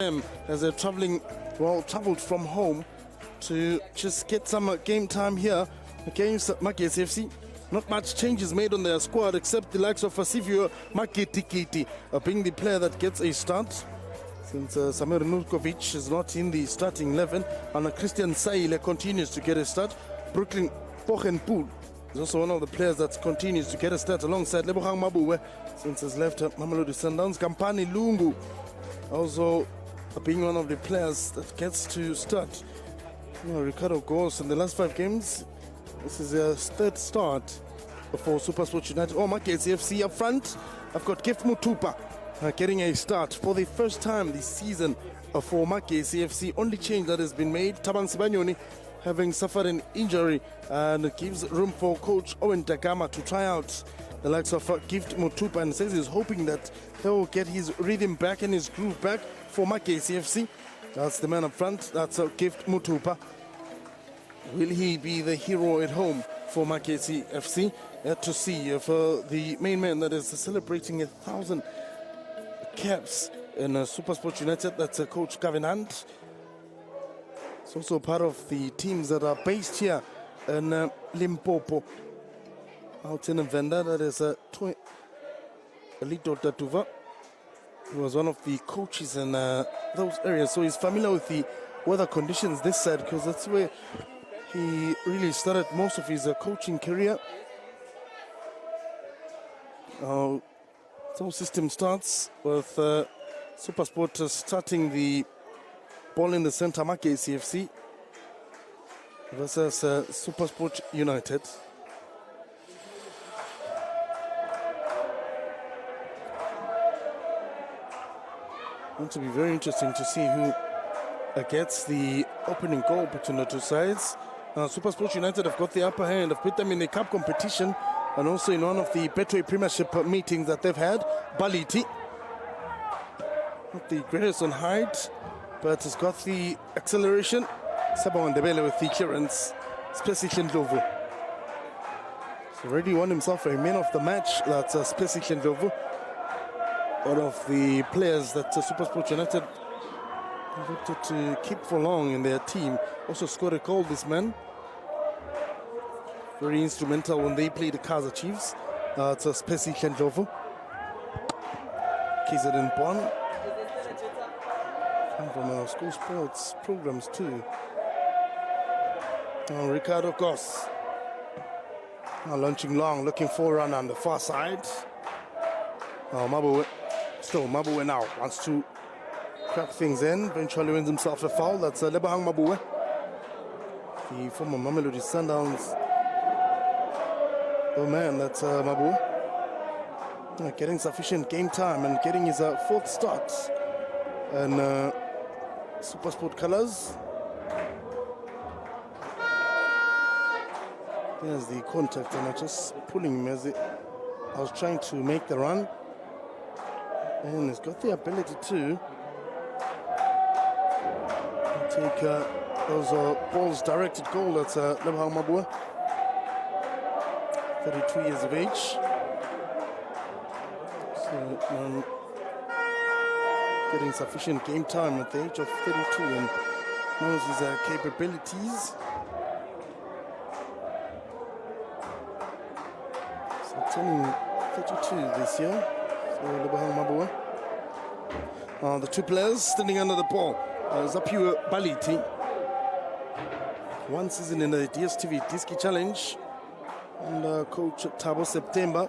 as they're traveled from home to just get some game time here against Magesi FC. Not much changes made on their squad except the likes of Fasivio Makiti being the player that gets a start, since Samir Nurkovic is not in the starting 11, and Christian Saile continues to get a start. Brooklyn Pochenpool is also one of the players that continues to get a start alongside Lebogang Mabuwe, since he's left Mamelodi Sundowns. Kampani Lungu also being one of the players that gets to start. Ricardo Goss in the last 5 games. This is his 3rd start for Supersport United. Magesi FC up front. I've got Gift Mutupa getting a start for the first time this season for Magesi FC. Only change that has been made, Tabang Sibanyoni having suffered an injury, and it gives room for coach Owen Dagama to try out the likes of Gift Mutupa, and says he's hoping that he will get his rhythm back and his groove back for Magesi FC. That's the man up front. That's Gift Mutupa. Will he be the hero at home for Magesi FC? Yet to see if the main man that is celebrating 1,000 caps in Supersport United, that's Coach Gavin Hunt. It's also part of the teams that are based here in Limpopo. Out in Venda, that is Alito Tatuva, who was one of the coaches in those areas. So he's familiar with the weather conditions this side, because that's where he really started most of his coaching career. So system starts with Supersport starting the ball in the center, Magesi FC versus Supersport United. Going to be very interesting to see who gets the opening goal between the two sides. Supersport United have got the upper hand. Have put them in the cup competition and also in one of the Betway Premiership meetings that they've had. Baliti, not the greatest on height, but has got the acceleration. Sabon Ndebele with the clearance. Specific Ndlovu. He's already won himself a man of the match. That's Specific Ndlovu. One of the players that Supersport United wanted to keep for long in their team. Also scored a goal, this man. Very instrumental when they play the Kaizer Chiefs. It's a Specific Ndlovu. KZN Bonn. Come from our school sports programs too. Ricardo Goss. Launching long, looking for a run on the far side. Mabuwe. Still, Mabuwe now wants to crack things in. Eventually wins himself a foul. That's Lebogang Mabuwe, the former Mamelodi Sundowns. Oh man, that's Mabuwe. Getting sufficient game time and getting his 4th start in Supersport colours. There's the contact, and I'm just pulling him as I was trying to make the run. And he's got the ability to take those balls directed goal. That's Lebogang Mabuwe, 32 years of age. So, getting sufficient game time at the age of 32 and knows his capabilities. So turning 32 this year. So Lebogang Mabuwe. The two players standing under the ball. Zapiwe Baliti. 1 season in the DSTV Diski Challenge. And coach Thabo September.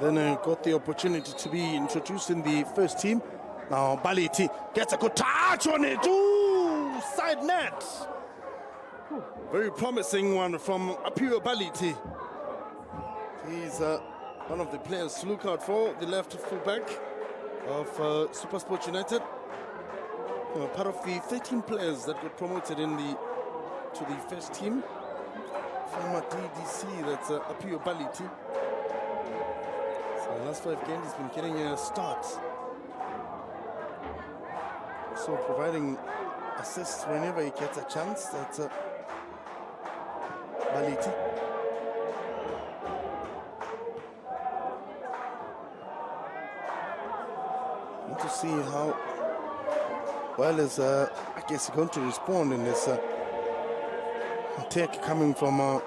Then got the opportunity to be introduced in the first team. Now Baliti gets a good touch on it. Ooh, side net. Very promising one from Zapiwe Baliti. He's one of the players to look out for, the left fullback of Supersport United. Part of the 13 players that got promoted to the first team. Former DDC, that's Zapiwe Baliti. So the last 5 games he's been getting a start. So providing assists whenever he gets a chance. That's Baliti. to see how well as I guess he's going to respond in this attack coming from a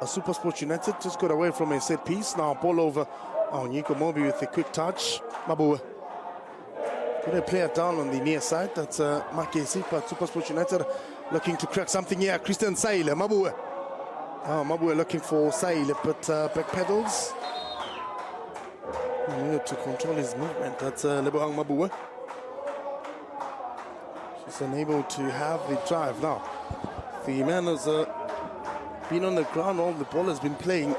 Supersport United. Just got away from a set piece. Now ball over. Oh, Nico Mobi with a quick touch. Mabue. Got a player down on the near side. That's Magesi, but Supersport United looking to crack something here. Christian Saile, Mabue. Oh, Mabue looking for Saile, but back pedals. To control his movement. That's Lebohang Mabue. She's unable to have the drive now. The man has been on the ground. All the ball has been playing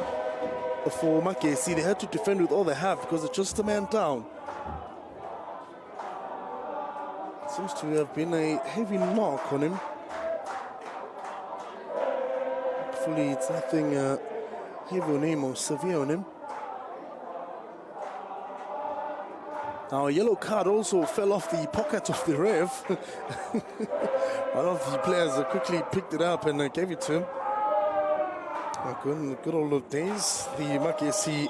for Magesi. They had to defend with all they have because it's just a man down. Seems to have been a heavy mark on him. Hopefully it's nothing heavy on him or severe on him. Now a yellow card also fell off the pocket of the ref. One of the players quickly picked it up and gave it to him. Good old days. The Magesi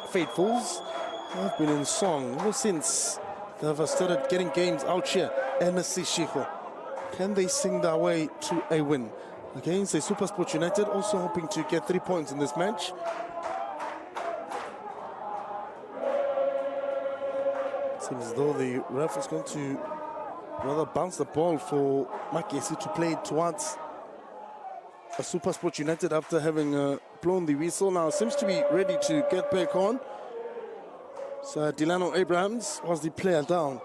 faithfuls have been in song ever since they've started getting games out here. NSC Shiko. Can they sing their way to a win against the Supersport United? Also hoping to get 3 points in this match. Seems as though the ref is going to rather bounce the ball for Magesi to play towards a Supersport United after having blown the whistle. Now seems to be ready to get back on. So Delano Abrahams was the player down.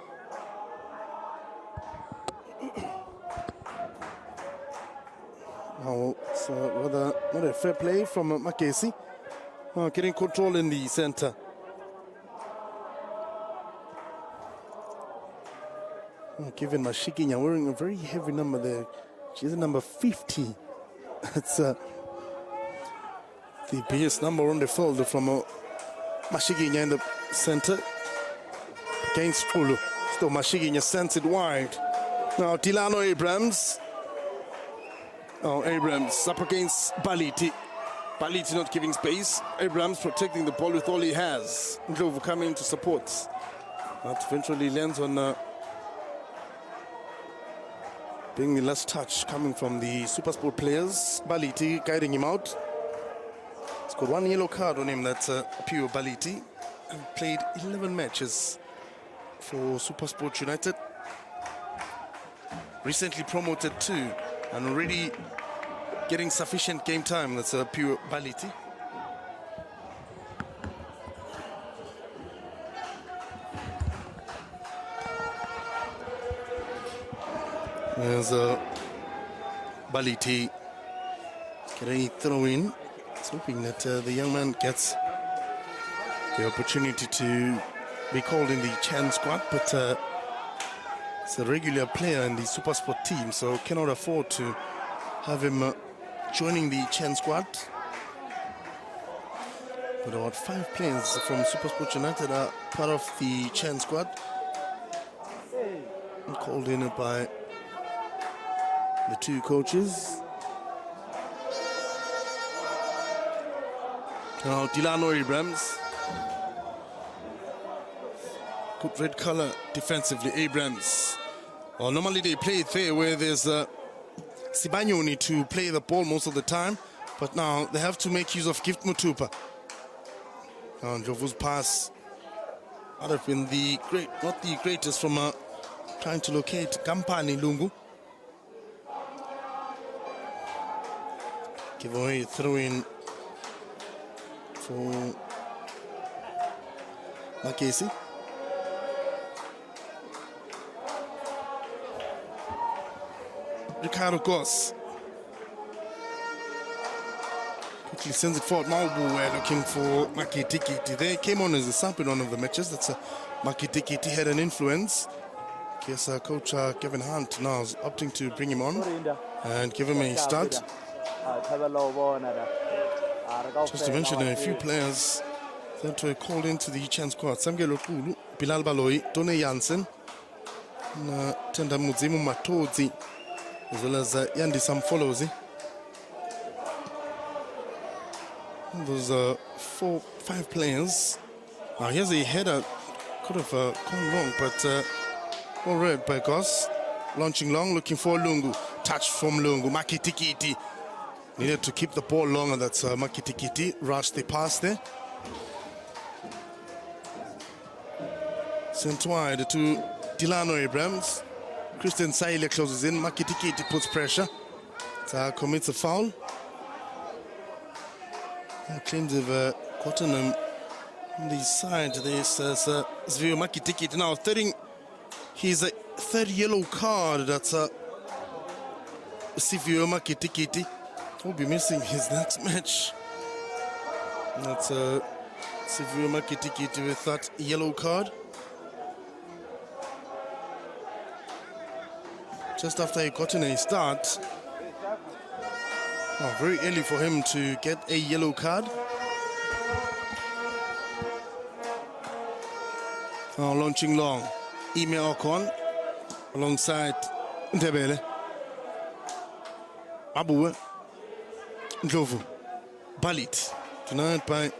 Now it's rather not a fair play from Magesi. Getting control in the center. Given Mashikinya wearing a very heavy number there. She's a number 50. It's the biggest number on the field from Mashikinya in the center against Ulu. Still Mashikinya sends it wide. Now Delano Abrams. Oh, Abrams up against Baliti. Baliti not giving space. Abrams protecting the ball with all he has. Ndlovu coming to support. That eventually lands on being the last touch coming from the Supersport players. Baliti guiding him out. He's got one yellow card on him. That's Pio Baliti. And played 11 matches for Supersport United. Recently promoted too, and already getting sufficient game time. That's Pio Baliti. There's Baliti getting a throw in. It's hoping that the young man gets the opportunity to be called in the Chan squad, but it's a regular player in the Supersport team, so cannot afford to have him joining the Chan squad. But about 5 players from Supersport United are part of the Chan squad, called in by the 2 coaches. Now Delano Abrams. Good red color defensively, Abrams. Well, normally they play it there where there's Sibanyoni to play the ball most of the time, but now they have to make use of Gift Mutupa. Now Ndlovu's pass might have been not the greatest from trying to locate Kampani Lungu. Give away a throw-in for Magesi. Ricardo Goss quickly sends it forward. Maubu were looking for Maki Tikiti. They came on as a sub in one of the matches. That's Maki Tikiti had an influence. Guess coach Kevin Hunt now is opting to bring him on and give him a start. Just to mention a few players that were called into the Chan squad. Samgelo Kulu, Bilal Baloi, Tone Jansen, Tenda Muzimu Matozi, as well as Yandi Samfolozi. Those 4-5 players. Here's a header, could have gone wrong, but All red by Goss. Launching long, looking for Lungu. Touch from Lungu. Makitikiti. Needed to keep the ball longer. That's Makitikiti. Rushed the pass there. Sent wide to Delano Abrams. Christian Saile closes in. Makitikiti puts pressure. Commits a foul. Claims they've gotten him on the side. This is Zvio Makitikiti now third his third yellow card. That's Zvio Makitikiti. Will be missing his next match. That's Zvio Makitikiti with that yellow card. Just after he got in a start. Oh, very early for him to get a yellow card. Oh, launching long. Ime Okon alongside Ndebele. Abuwe. Ndlovu. Balit. Tonight by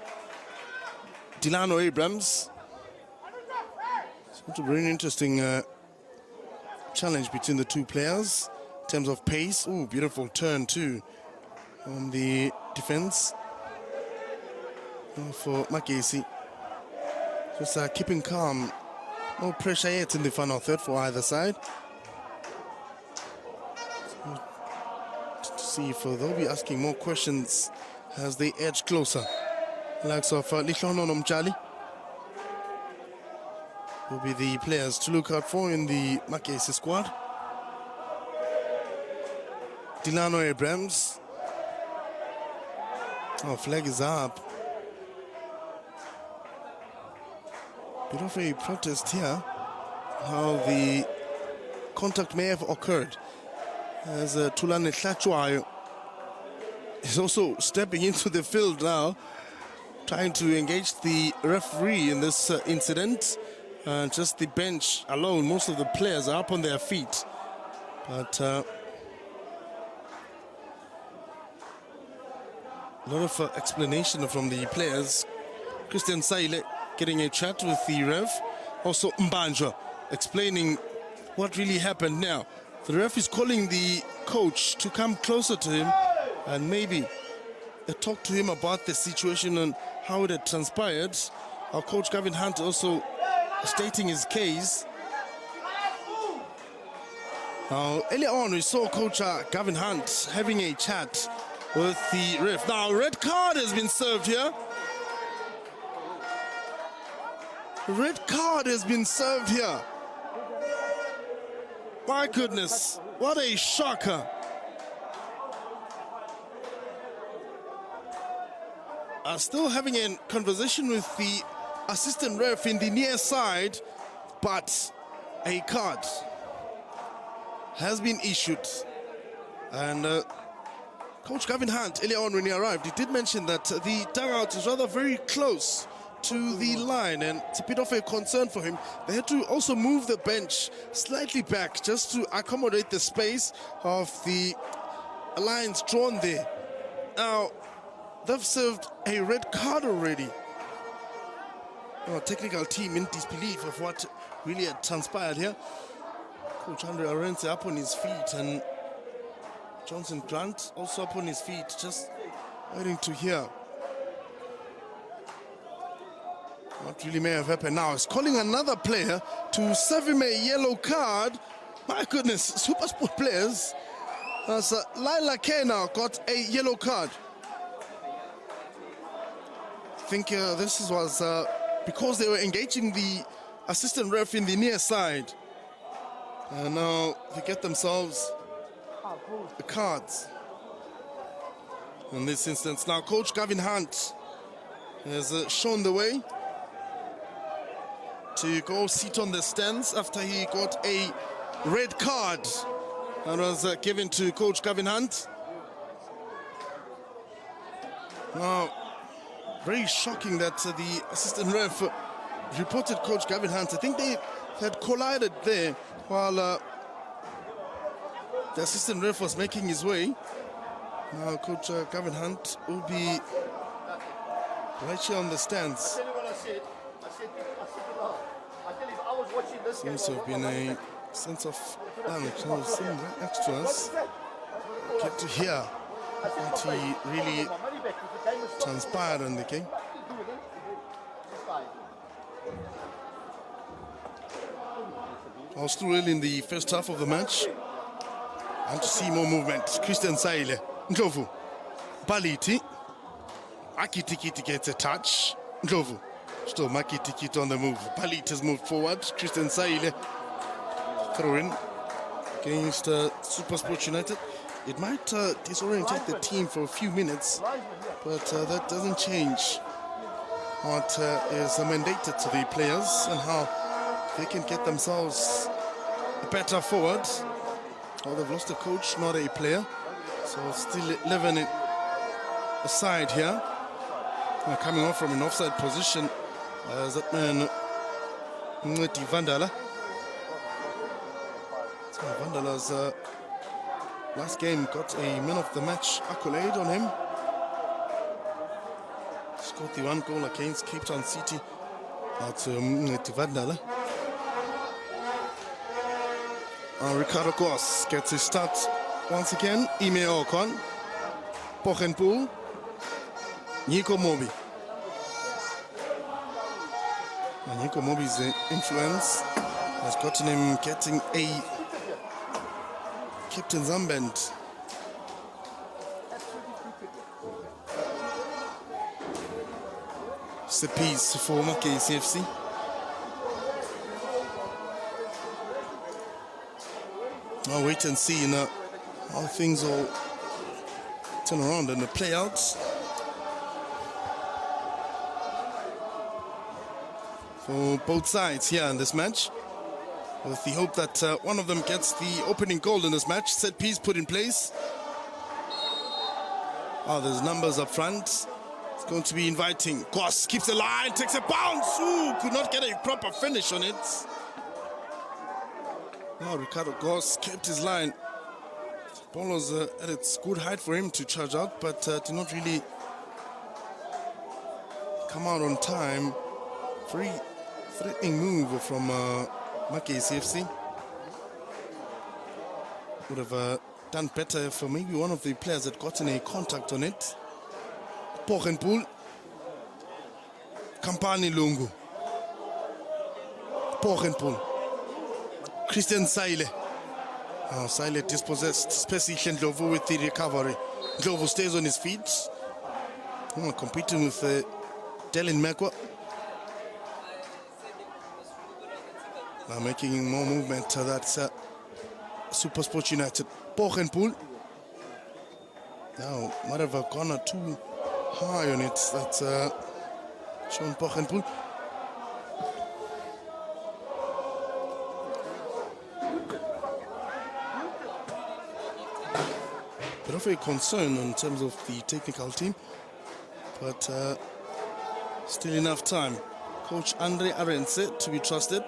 Delano Abrams. It's a very interesting challenge between the two players in terms of pace. Oh, beautiful turn too on the defense for Magesi. Just keeping calm. No pressure yet in the final third for either side. So, to see if they'll be asking more questions as they edge closer. Likes of Lihlono Nomjali will be the players to look out for in the Magesi squad. Delano Abrams. Oh, flag is up. Bit of a protest here. How the contact may have occurred. As Tulane Tlachwayo is also stepping into the field now, trying to engage the referee in this incident. Just the bench alone, most of the players are up on their feet. But a lot of explanation from the players. Christian Saile getting a chat with the ref. Also Mbanjwa explaining what really happened now. The ref is calling the coach to come closer to him and maybe talk to him about the situation and how it had transpired. Our coach Gavin Hunt also stating his case. Now, earlier on we saw Coach Gavin Hunt having a chat with the ref. Now, red card has been served here. Red card has been served here. My goodness, what a shocker. Still having a conversation with the assistant ref in the near side, but a card has been issued. And Coach Gavin Hunt, earlier on when he arrived, he did mention that the dugout is rather very close to the line, and it's a bit of a concern for him. They had to also move the bench slightly back just to accommodate the space of the lines drawn there. Now, they've served a red card already. Our technical team in disbelief of what really had transpired here. Coach Andre Arendse up on his feet, and Johnson Grant also up on his feet, just waiting to hear what really may have happened. Now he's calling another player to serve him a yellow card. My goodness, Supersport players. As Laila K now got a yellow card. I think this was because they were engaging the assistant ref in the near side. And now they get themselves the cards. In this instance, now Coach Gavin Hunt has shown the way to go sit on the stands after he got a red card that was given to Coach Gavin Hunt. Now, very shocking that the assistant ref reported Coach Gavin Hunt. I think they had collided there while the assistant ref was making his way. Now Coach Gavin Hunt will be right here on the stands. Seems to have been a sense of damage. Now seeing right next to us. Get to hear what he really transpired in the game. Still early in the first half of the match. And to see more movement. Christian Saile, Ndlovu, Baliti, Makitikiti gets a touch. Ndlovu, still Makitikiti on the move. Baliti has moved forward. Christian Saile throw in against Supersport United. It might disorientate the team for a few minutes, but that doesn't change what is mandated to the players and how they can get themselves better forward. Well, they've lost a coach, not a player, so still 11 aside here. Coming off from an offside position, that man Ngeti Vandala. So Vandala's last game got a man of the match accolade on him. Scored the one goal against Cape Town City. That's Ngeti Vandala. Ricardo Goss gets his start once again. Ime Okon, Pochenpool, Nico Mobi. And Nico Mobi's influence has gotten him getting a captain's armband. It's a piece for Magesi FC. I'll wait and see how things will turn around in the playouts for both sides here in this match, with the hope that one of them gets the opening goal in this match. Set piece put in place. There's numbers up front. It's going to be inviting. Goss keeps the line, takes a bounce. Ooh, could not get a proper finish on it. Ricardo Goss kept his line. The ball was at its good height for him to charge out, but did not really come out on time. Very threatening move from Magesi FC. Would have done better if maybe one of the players had gotten a contact on it. Pochenpool, Kampani Lungu, Pochenpool. Christian Saile. Saile dispossessed. Spesihle Ndlovu with the recovery. Ndlovu stays on his feet. Competing with Dylan Mekwa. Now making more movement. That's Supersport United. Pochenpool. Now, might have gone too high on it. That's Sean Pochenpool. Bit of a concern in terms of the technical team, but still enough time. Coach Andre Arense to be trusted.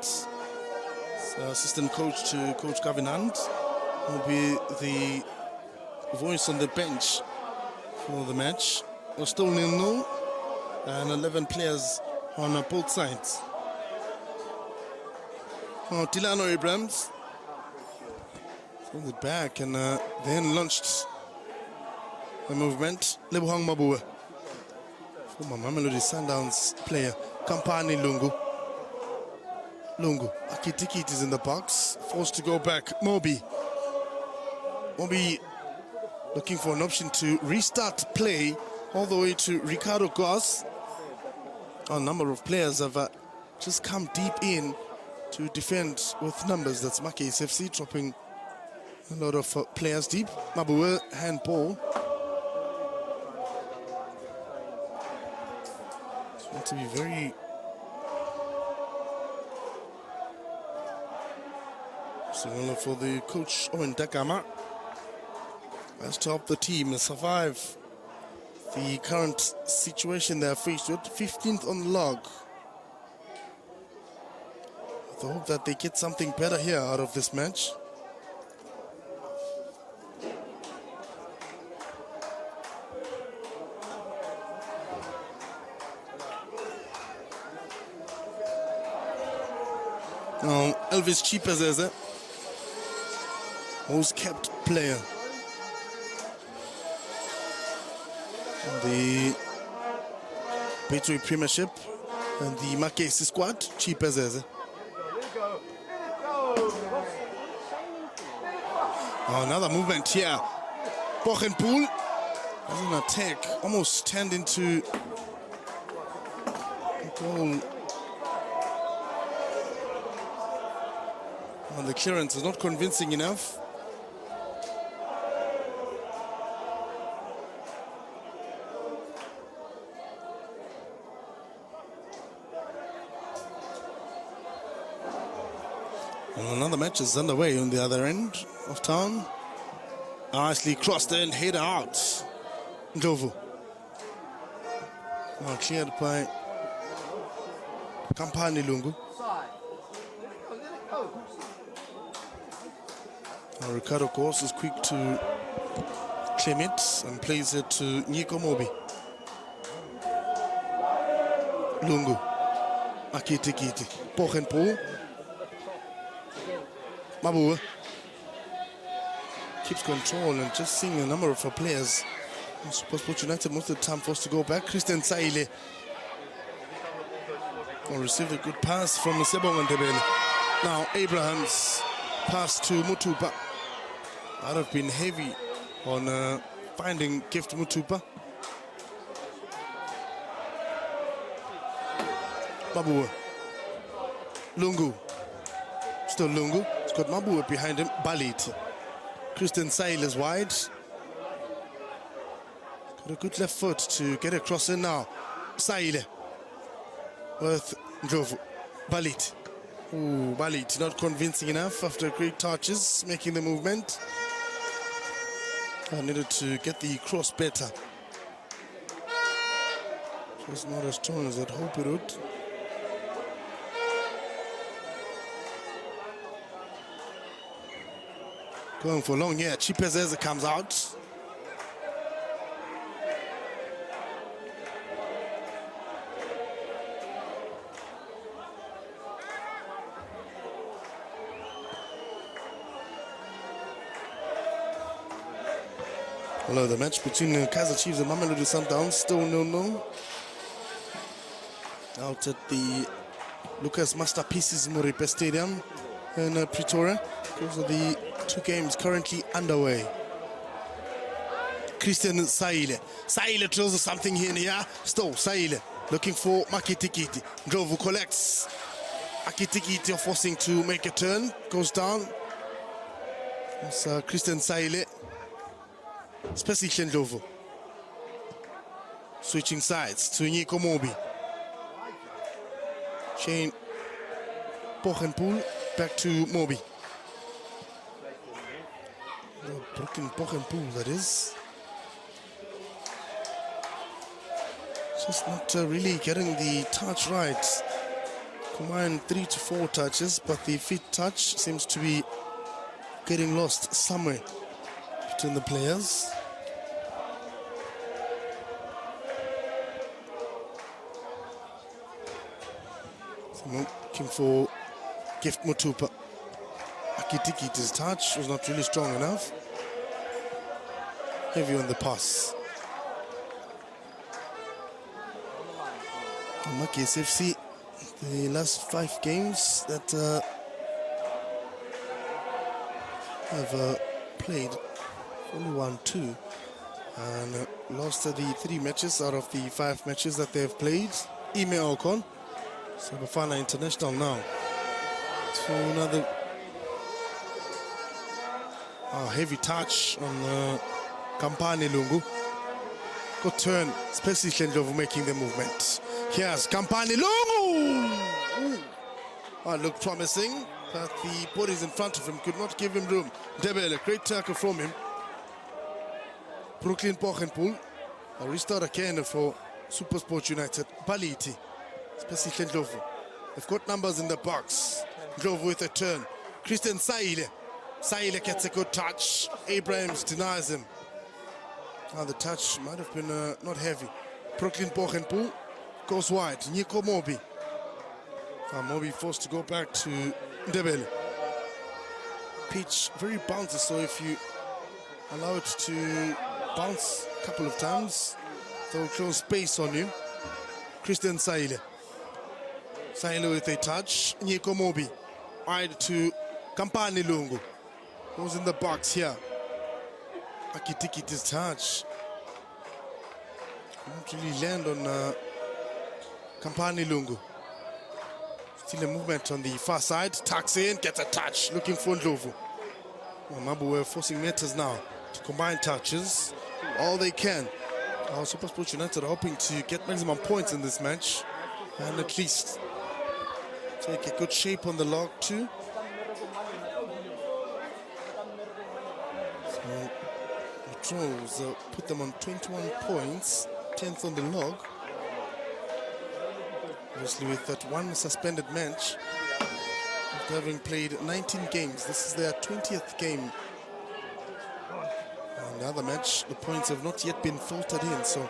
Assistant coach to Coach Gavin Hunt will be the voice on the bench for the match. We're still 0-0 and 11 players on both sides. Tilano Abrams pulled it back and then launched the movement. Lebohang Mabue, former Mamelodi Sundowns player. Kampani Lungu. Akitikit is in the box, forced to go back. Mobi looking for an option to restart play all the way to Ricardo Goss. A number of players have just come deep in to defend with numbers. That's Magesi FC dropping a lot of players deep. Mabue, handball. It's going to be very similar for the coach Owen Dakama as to help the team survive the current situation they're faced with. 15th on the log. With the hope that they get something better here out of this match. Now, Elvis Chipezeze, most kept player in the Betway Premiership and the Magesi squad. Chipezeze. Oh, another movement here. Bochenpoel has an attack, almost turned into a goal. And the clearance is not convincing enough. And another match is underway on the other end of town. Nicely crossed in, header out. Ndlovu. Now cleared by Kampani Lungu. Now Ricardo Kors is quick to claim it and plays it to Nico Mobi. Lungu. Akitikiti. Bochenpoel. Mabua keeps control and just seeing a number of our players in Supersport United most of the time forced to go back. Christian Saile will receive a good pass from Sebong and Debele. Now Abraham's pass to Mutupa. I'd have been heavy on finding Gift Mutupa. Mabua. Lungu. Still Lungu. He's got Mabua behind him. Balit. Christian Sail is wide. Got a good left foot to get across in now. Saile. With Ndlovu. Balit. Ooh, Balit not convincing enough after great touches, making the movement. I needed to get the cross better. Just not as strong as I'd hope it would. Going for long here. Chipezeze comes out. Hello, the match between the Kaizer Chiefs and Mamelodi Sundowns still 0-0. Out at the Lucas Masterpieces Moripe Stadium in Pretoria. Those are the two games currently underway. Christian Saile. Saile throws something here and here. Still Saile looking for Makitikiti. Ndlovu collects. Makitikiti forcing to make a turn. Goes down. It's Christian Saile. Especially Ndlovu. Switching sides to Nico Mobi. Shane Bochenpoel back to Mobi. Broken Bochenpoel, that is. Just not really getting the touch right. Combined 3 to 4 touches, but the feet touch seems to be getting lost somewhere between the players. Looking for Gift Mutupa. Akitikiti's touch was not really strong enough. Heavy on the pass. Magesi FC, the last 5 games that have played, only won 2 and lost the 3 matches out of the 5 matches that they've played. Ime Ocon, Bafana International now. So another heavy touch on Kampani Lungu. Good turn, especially Ndlovu making the movement. Here's Kampani Lungu! Looked promising, but the bodies in front of him could not give him room. Debele, great tackle from him. Brooklyn Bochenpoel. A restart again for Supersport United. Baliti, especially Ndlovu. They've got numbers in the box. Ndlovu with a turn. Christian Saile. Saile gets a good touch. Abrahams denies him. The touch might have been not heavy. Brooklyn Bochenpoel goes wide. Nico Mobi. Mobi forced to go back to Ndebele. Pitch very bouncy, so if you allow it to bounce a couple of times, they'll close space on you. Christian Saile. Saile with a touch. Nyeko Mobi. Wide to Kampani Lungu. Who's in the box here? Akitikiti's touch. Won't really land on Kampani Lungu. Still a movement on the far side. Tucks in, gets a touch. Looking for Ndlovu. Mabu were forcing matters now to combine touches. All they can. Our Supersport United are hoping to get maximum points in this match. And at least take a good shape on the log too. So the Trolls put them on 21 points. 10th on the log. Obviously with that one suspended match, after having played 19 games, this is their 20th game. And the other match, the points have not yet been filtered in, so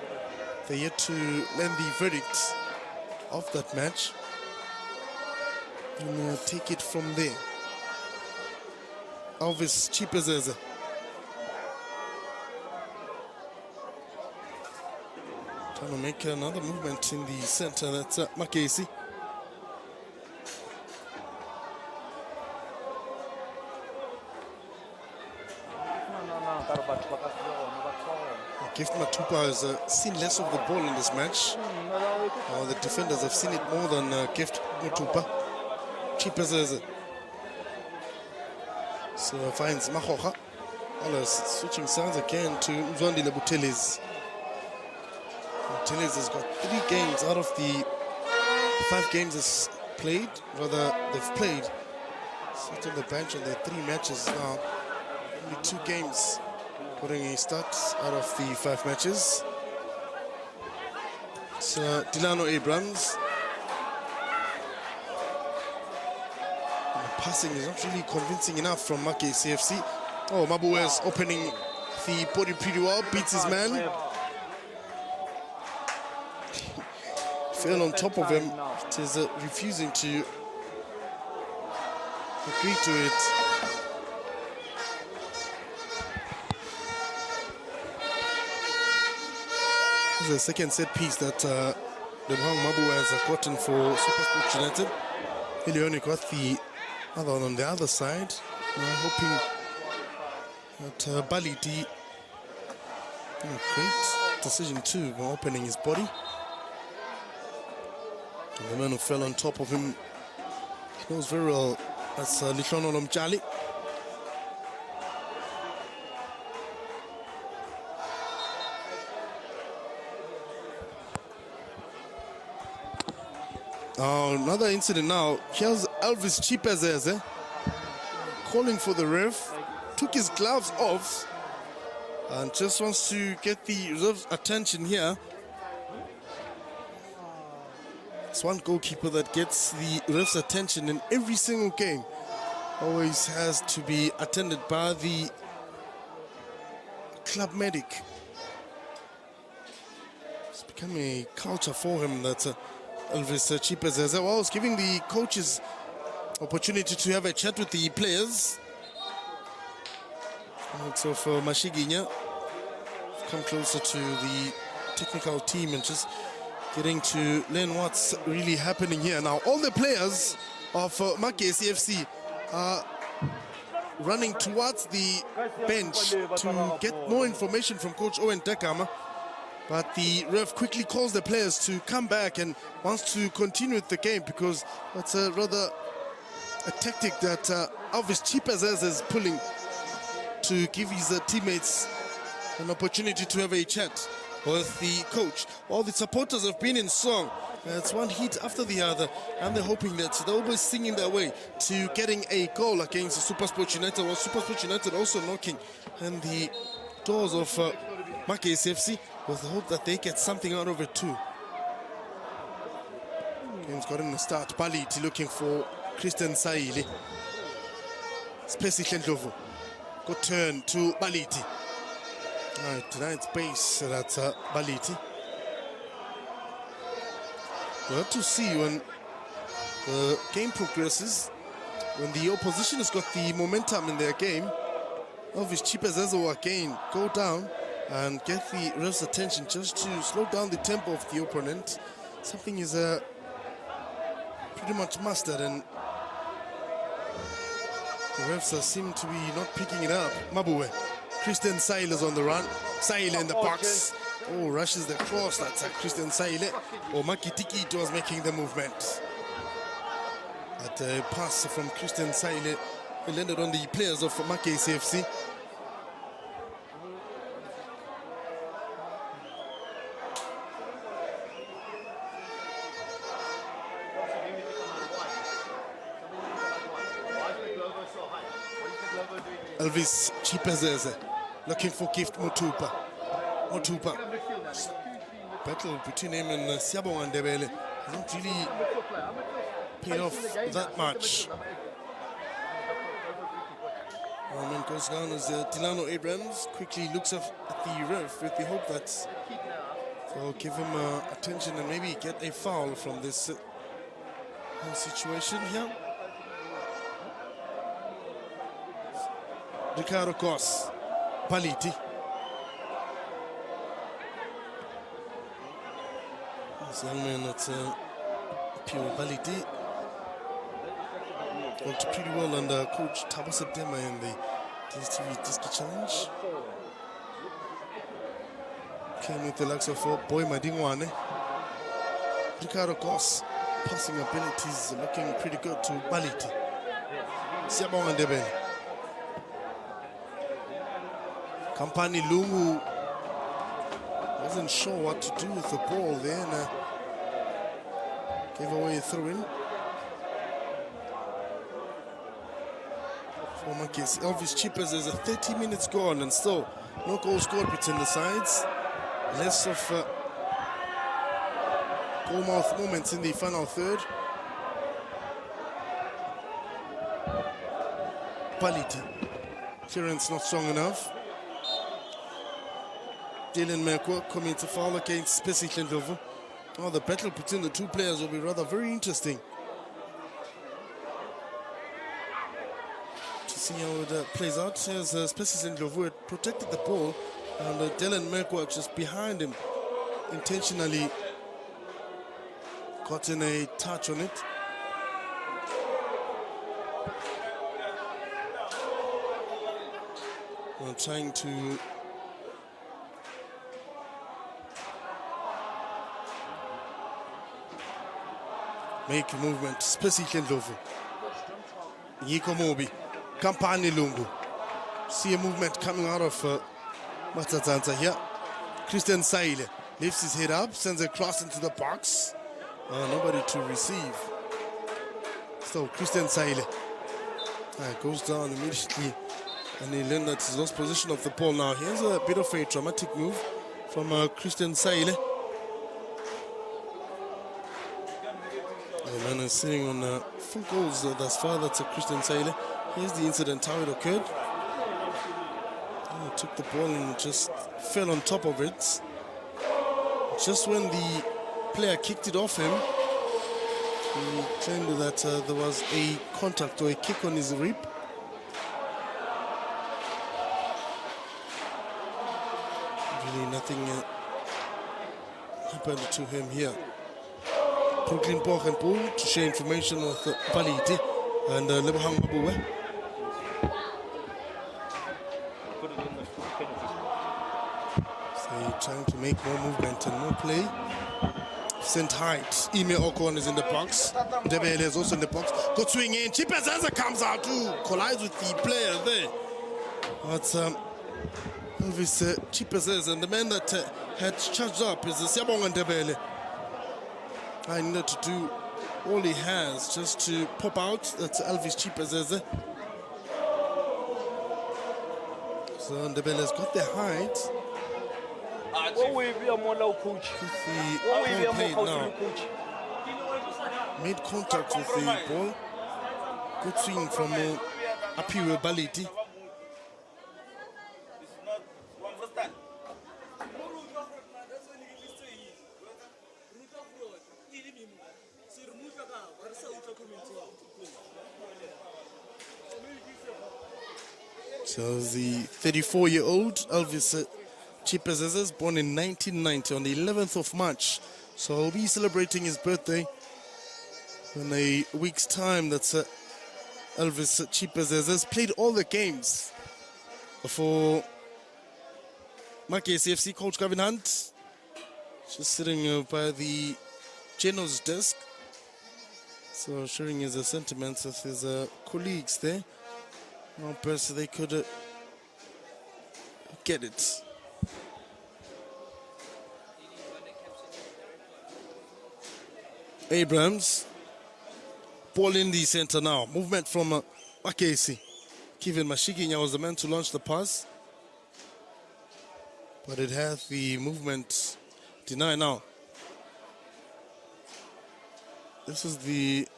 they're yet to learn the verdict of that match and take it from there. Elvis Chipezeze. Trying to make another movement in the center. That's Magesi. Gift Matupa has seen less of the ball in this match. The defenders have seen it more than Gift Matupa. Chipezeze. So finds Mahocha. Switching sides again to Mzwandile Buthelezi. Buthelezi has got 3 games out of the 5 games they've played. Sit on the bench on their 3 matches now. Only 2 games putting a start out of the 5 matches. It's Delano Abrams. And the passing is not really convincing enough from Magesi FC. Oh, Mabu is opening the body pretty well, beats his man. Fell on top of him. It is refusing to agree to it. This is the second set piece that Lebhang Mabu has gotten for Supersport United. He only got the other one on the other side. Hoping that Baliti, great decision too, opening his body. And the man who fell on top of him, he knows very well, that's Lihlono Lomjali. Another incident now. Here's Elvis Chipezeze calling for the ref. Took his gloves off and just wants to get the reserve's attention here. It's one goalkeeper that gets the ref's attention in every single game. Always has to be attended by the club medic. It's become a culture for him that Elvis Chipezeze was giving the coaches opportunity to have a chat with the players. So for Mashiginya, come closer to the technical team and just getting to learn what's really happening here. Now, all the players of Magesi FC are running towards the bench to get more information from Coach Owen Dekama. But the ref quickly calls the players to come back and wants to continue with the game, because that's rather a tactic that Elvis Chipezeze is pulling to give his teammates an opportunity to have a chat with the coach. All the supporters have been in song. It's one hit after the other, and they're hoping that they'll be singing their way to getting a goal against Supersport United. While Supersport United also knocking on the doors of Magesi FC with the hope that they get something out of it too. Game's got in the start. Baliti looking for Christian Saile. Spacey Ndlovu. Good turn to Baliti. Right, denied space. That's Baliti. We'll have to see when the game progresses, when the opposition has got the momentum in their game, Elvis Chipazeze will again go down and get the ref's attention just to slow down the tempo of the opponent. Something is pretty much mastered, and the refs seem to be not picking it up. Mabue, Christian Saile is on the run. Saile in the box. Oh, rushes the cross. That's Christian Saile. Oh, Makitiki was making the movement. At a pass from Christian Saile, it landed on the players of Magesi FC. Elvis Chipazeze looking for Gift Motupa. Battle between him and Siabonga Ndebele hasn't really paid off that much. Man goes down as Delano Abrams quickly looks at the ref with the hope that they'll give him attention and maybe get a foul from this situation here. Ricardo Kos, Paliti. This young man, that's pure Paliti. Worked pretty well under Coach Thabo September in the DSTV Disky Challenge. Came with the likes of Boy Madingwane. Ricardo Kos, passing abilities looking pretty good to Paliti. Siabonga Ndebele. Kampani Lungu wasn't sure what to do with the ball there and gave away a throw-in. For Magesi, Elvis Chippers, there's 30 minutes gone and still no goal scored between the sides. Less of goal-mouth moments in the final third. Paliti, clearance not strong enough. Dylan Merkwa coming to foul against Spesi Ndlovu. Oh, the battle between the two players will be rather very interesting to see how it plays out. As Spesi Ndlovu had protected the ball, and Dylan Merkwa just behind him intentionally got in a touch on it. Well, trying to make a movement, Spesi Ndlovu. Yiko Mobi, Kampani Lungu. See a movement coming out of Matsatsanza here. Christian Saile lifts his head up, sends a cross into the box. Nobody to receive. So Christian Saile goes down immediately, and he learned that he's lost possession of the ball now. Here's a bit of a dramatic move from Christian Saile. The man is sitting on 4 goals thus far. That's a Christian Saile. Here's the incident, how it occurred. He took the ball and just fell on top of it. Just when the player kicked it off him, he claimed that there was a contact or a kick on his rib. Really nothing happened to him here. Brooklyn Borg and Bull to share information of Paliti and Lebohang Mabue. So trying to make more movement and more play. Sent height. Ime Ocon is in the box. Ndebele is also in the box. Good swing in. Chipazeze comes out too. Collides with the player there. But Elvis Chipazeze, and the man that had charged up is Siabonga Ndebele. I needed to do all he has just to pop out. That's Elvis Chipazeze. So Ndebele's got the height. Made contact with the ball. Good swing from Apiwe Baliti. So the 34-year-old Elvis Chipazeze is born in 1990 on the 11th of March. So he'll be celebrating his birthday in a week's time. That's Elvis Chipazeze has played all the games for Magesi FC. Coach Gavin Hunt just sitting by the Geno's desk, so sharing his sentiments with his colleagues there. Well, perhaps they could get it. Abrams, ball in the center now. Movement from Magesi. Kevin Mashiginya was the man to launch the pass, but it had the movement denied now. This is the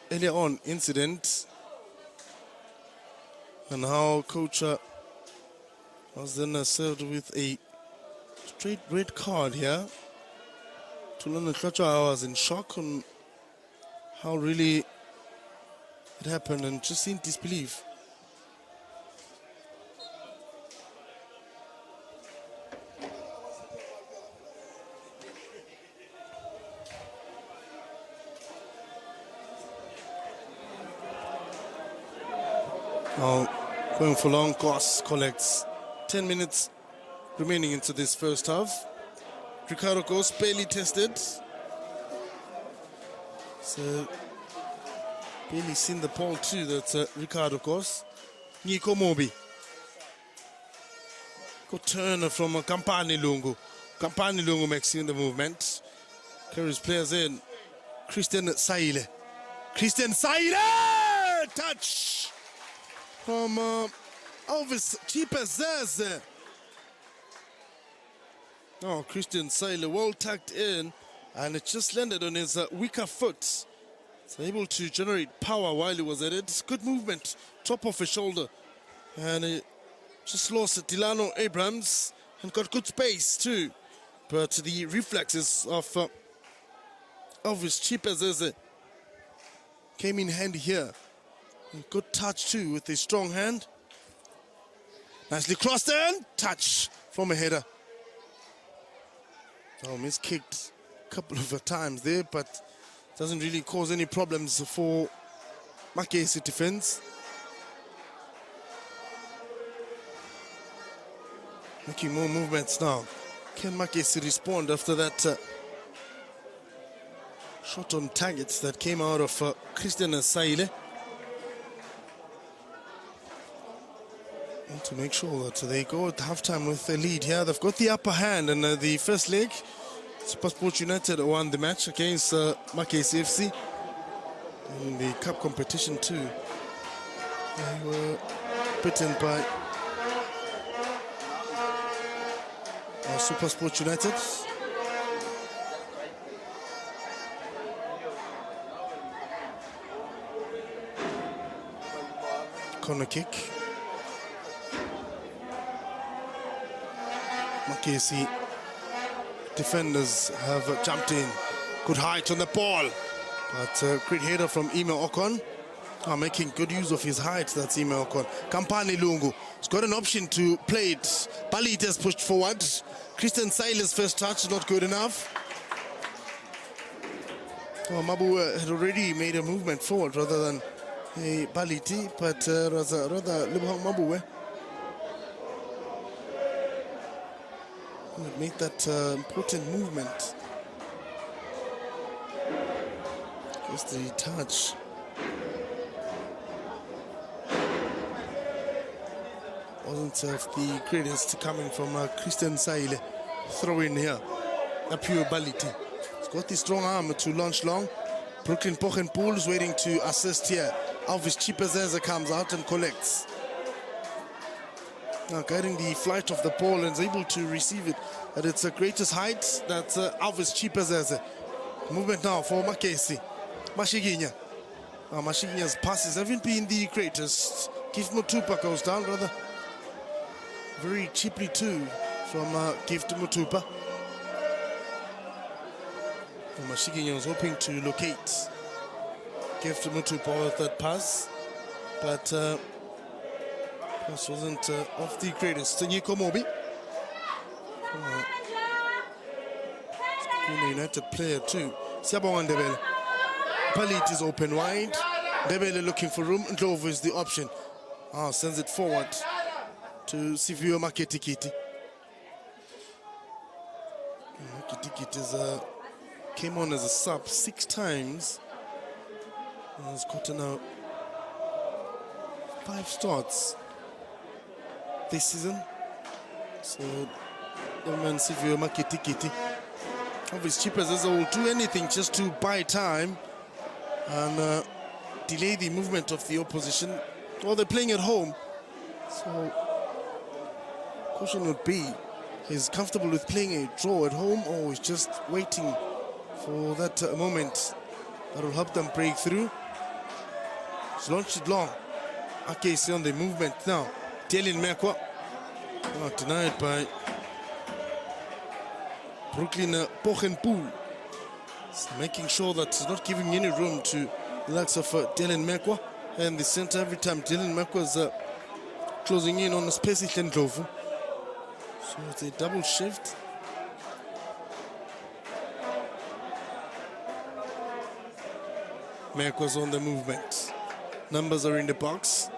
earlier on incident and how coach was then served with a straight red card here. Tulana Klacha was in shock on how really it happened and just in disbelief. Now going for long, Goss collects. 10 minutes remaining into this first half. Ricardo Goss barely tested. So barely seen the ball too. That's Ricardo Goss. Nico Mobi. Good turn from Kampani Lungu. Kampani Lungu makes in the movement. Carries players in. Christian Saile. Christian Saile! Touch from Elvis Chipazeze. Oh, Christian Saile well tucked in, and it just landed on his weaker foot. So able to generate power while he was at it. Good movement, top of his shoulder. And it just lost Delano Abrams and got good space too. But the reflexes of Elvis Chipazeze came in handy here. And good touch too with his strong hand. Nicely crossed in, touch from a header. Oh, miskicked a couple of times there, but doesn't really cause any problems for Magesi defense. Making more movements now. Can Magesi respond after that shot on targets that came out of Christian Saile? To make sure that they go at halftime with the lead here. They've got the upper hand in the first leg. Supersport United won the match against Magesi FC in the cup competition too. They were beaten by Supersport United. Corner kick. Magesi defenders have jumped in. Good height on the ball. But great header from Ime Okon. Making good use of his height, that's Ime Okon. Kampani Lungu has got an option to play it. Balit has pushed forward. Christian Saile's first touch, not good enough. Mabu had already made a movement forward rather than a Baliti, but rather Libuhang Mabu. Made that important movement. Just the touch. Wasn't of the greatest coming from Christian Saile. Throw in here. A pure ability. He's got the strong arm to launch long. Brooklyn Pochenpool is waiting to assist here. Elvis Chipazeze comes out and collects. Now guiding the flight of the ball and is able to receive it at its greatest height. That's Elvis Chipazeze. Movement now for Magesi. Mashiginya. Mashiginya's passes haven't been the greatest. Gift Mutupa goes down rather very cheaply too from Gift Mutupa. Mashiginya was hoping to locate Gift Mutupa with that pass, but This wasn't of the greatest. Nyiko Mobi, United player too. Siabonga Ndebele. Palit is open wide. Ndebele looking for room. Ndlovu is the option. Sends it forward to Sivio Maketikiti. Maketikiti came on as a sub 6 times. Has gotten now 5 starts this season. So the man Sivio Maketikiti, obviously cheapers as will do anything just to buy time and delay the movement of the opposition. Well, they're playing at home, so question would be, he's comfortable with playing a draw at home, or he's just waiting for that moment that will help them break through. He's launched it long. Magesi on the movement now. Dylan Mekwa, denied by Brooklyn Pochenpool. Making sure that he's not giving any room to the likes of Dylan Mekwa. And the center, every time Dylan Mekwa's closing in on the space in Ndlovu. So it's a double shift. Mekwa's on the movement. Numbers are in the box.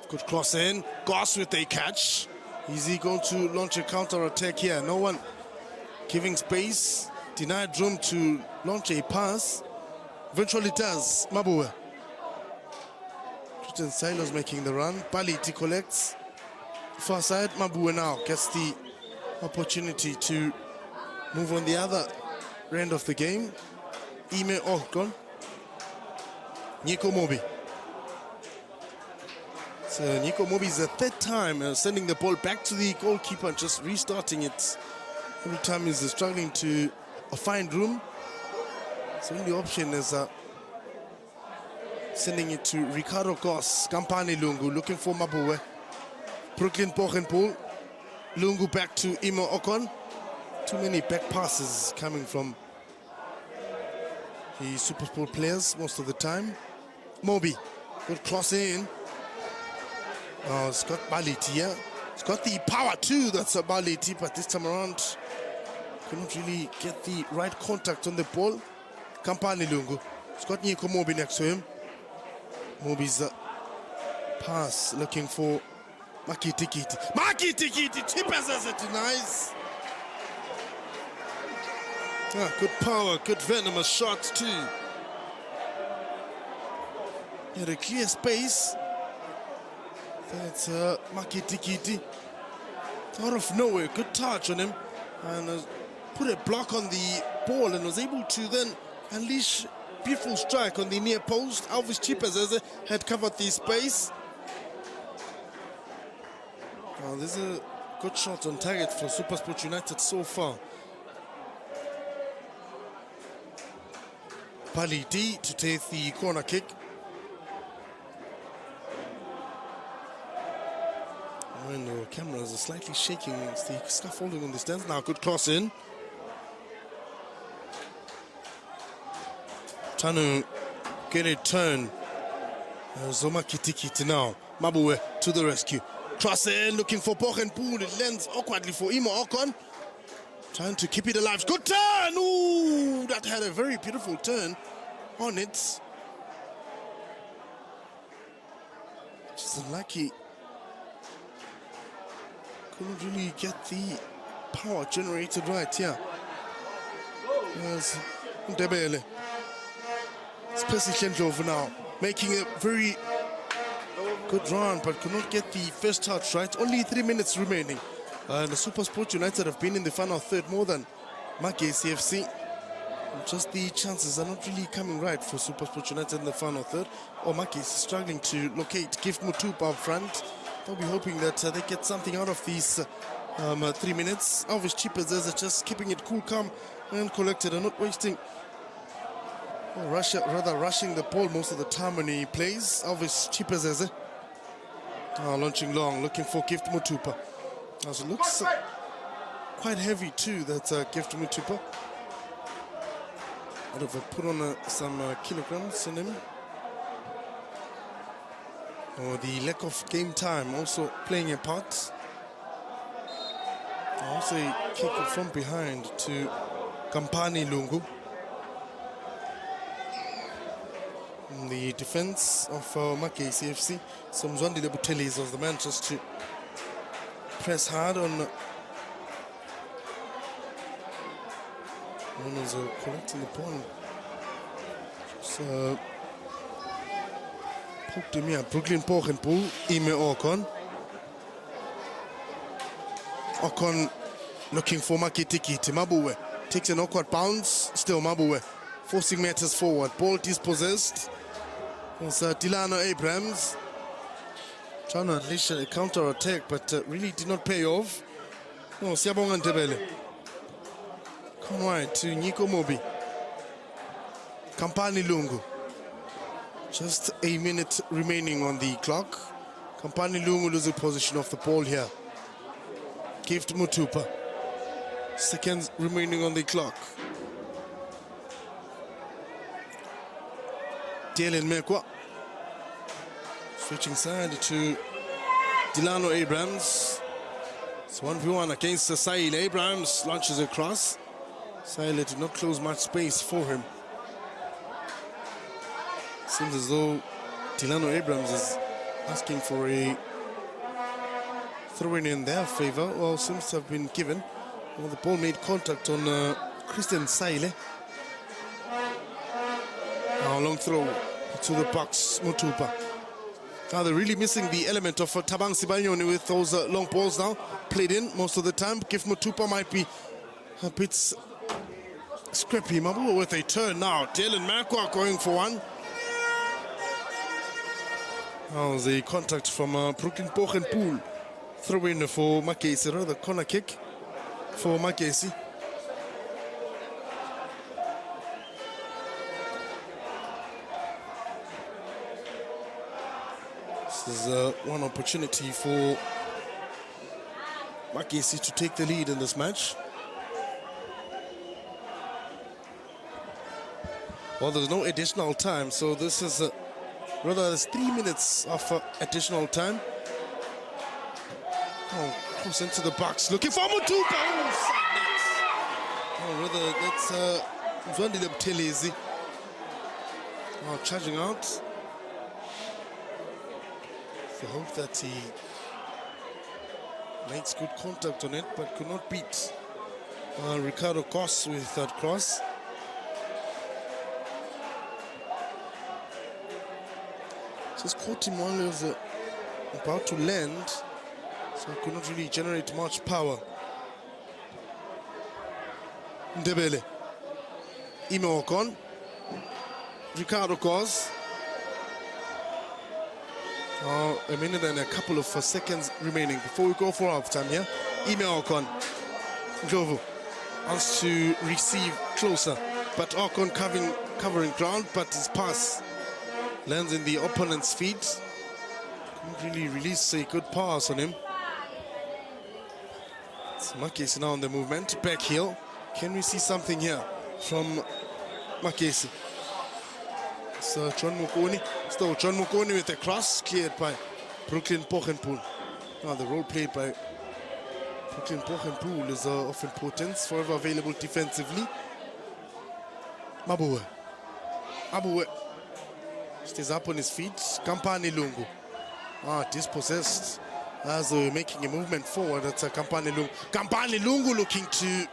Good cross in. Goss with a catch. Is he going to launch a counter attack here? No one giving space. Denied room to launch a pass. Eventually does. Mabue. Tristan Silos making the run. Paliti collects. Far side. Mabue now gets the opportunity to move on the other end of the game. Ime gone. Nyiko Mobi. So Nyiko Mobi is the 3rd time sending the ball back to the goalkeeper and just restarting it. Every time he's struggling to find room. So the option is sending it to Ricardo Goss. Kampani Lungu looking for Mabue. Brooklyn Pochenpool. Lungu back to Imo Okon. Too many back passes coming from the Supersport players most of the time. Mobi, good cross in. It's got Baliti here. It's got the power too, that's a Baliti, but this time around couldn't really get the right contact on the ball. Kampani Lungu. It's got Nyiko Mobi next to him. Mobi's pass looking for Maketikiti. Maketikiti, Chippers has it, nice. Good power, good venomous shots too. He had a clear space. That's Maketikiti. Out of nowhere, good touch on him. And put a block on the ball and was able to then unleash beautiful strike on the near post. Alvis Chipazeze had covered the space. This is a good shot on target for Supersport United so far. Paliti to take the corner kick. When the cameras are slightly shaking, it's the scaffolding on the stands. Now, good cross in. Trying to get a turn. Zoma Kitikiti now. Mabue to the rescue. Cross in, looking for Pochenpool. It lands awkwardly for Imo Okon. Trying to keep it alive. Good turn! Ooh, that had a very beautiful turn on it. Just unlucky. Couldn't really get the power generated right here. Yes, Ndebele. Especially Ndlovu now, making a very good run, but could not get the first touch right. Only 3 minutes remaining. The Supersport United have been in the final third more than Magesi FC. Just the chances are not really coming right for Supersport United in the final third. Magesi is struggling to locate Gift Mutupa up front. They'll be hoping that they get something out of these 3 minutes. Alvis Chipazeze are just keeping it cool, calm and collected and not wasting, rather rushing the ball most of the time when he plays. Alvis Chipazeze launching long, looking for Gift Mutupa. As it looks quite heavy too, that Gift Mutupa. I'd have put on some kilograms in him. or the lack of game time also playing a part. Also a kick from behind to Kampani Lungu. In the defense of Magesi FC, Somzwandile Butelis was the man just to press hard on. One was collecting the ball. So poked him here. Brooklyn Pochenpool, Ime Ocon. Ocon looking for Makitikiti. Mabue takes an awkward bounce. Still Mabue forcing matters forward. Ball dispossessed. It's Delano Abrams trying to unleash a counter attack, but really did not pay off. Oh, Siabonga Ndebele. Come wide to Nico Mobi. Kampani Lungu. Just a minute remaining on the clock. Kampani Lungu loses possession of the ball here. Give to Mutupa. Seconds remaining on the clock. Dylan Mekwa. Switching side to Delano Abrams. It's 1v1 against Saile. Abrams launches across. Saile did not close much space for him. Seems as though Delano Abrams is asking for a throw-in in their favor. Well, seems to have been given. Well, the ball made contact on Christian Saile. Now long throw to the box, Mutupa. Now they're really missing the element of Tabang Sibanyoni with those long balls now. Played in most of the time. Give Mutupa might be a bit scrappy. Mabu with a turn now. Dylan Makwa going for one. Now the contact from Brooklyn Pochenpool. Throw in for Magesi, the corner kick for Magesi. This is one opportunity for Magesi to take the lead in this match. Well, there's no additional time, so this is rather there's 3 minutes of additional time. Oh, close into the box, looking for Mutupa. Oh, rather that's Zwandile Butelezi. Oh, charging out. I hope that he makes good contact on it, but could not beat Ricardo Cos with that cross. Just caught him while he was about to land, so he could not really generate much power. Ndebele, Ime Ocon, Ricardo Cos. A minute and a couple of seconds remaining before we go for half-time here. Ime Ocon. Jovo wants to receive closer, but Ocon covering ground, but his pass lands in the opponent's feet. Couldn't really release a good pass on him. So Magesi now on the movement. Back heel. Can we see something here from Magesi? So John Mukoni, still John Mukoni with a cross, cleared by Brooklyn Pochenpool. Now the role played by Brooklyn Pochenpool is of importance, forever available defensively. Mabue stays up on his feet. Kampani Lungu, dispossessed as making a movement forward. That's Kampani Lungu. Kampani Lungu looking to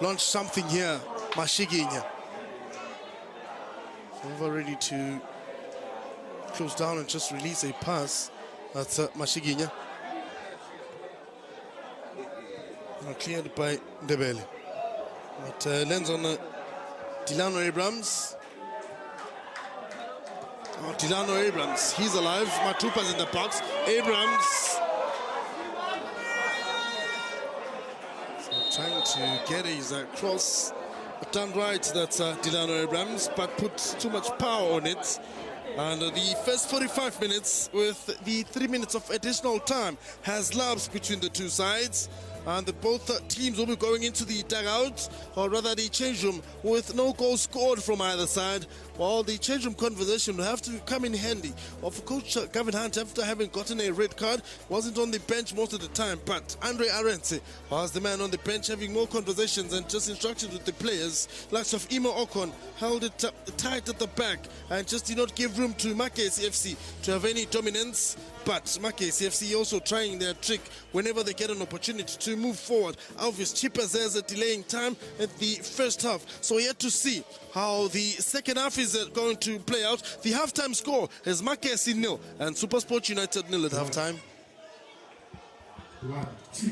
launch something here. Mashiginya. Over ready to close down and just release a pass. That's Mashiginya. Cleared by Ndebele. But lands on Delano Abrams. Delano Abrams, he's alive. Matupa's in the box. Abrams. So trying to get his cross. Done right, that's Delano Abrams, but put too much power on it. And the first 45 minutes with the 3 minutes of additional time has lapsed between the two sides. and both teams will be going into the dugouts, or rather the change room, with no goals scored from either side. Well, the change room conversation will have to come in handy. Well, for Coach Gavin Hunt, after having gotten a red card, wasn't on the bench most of the time, but Andre Arendse was the man on the bench, having more conversations and just instructions with the players. Likes of Imo Okon held it tight at the back and just did not give room to Magesi FC to have any dominance. But Magesi FC also trying their trick whenever they get an opportunity to move forward. Alvis Chipazeza delaying time at the first half. So yet to see how the second half is going to play out. The halftime score is Magesi 0 and Supersport United 0 at halftime. 1, 2.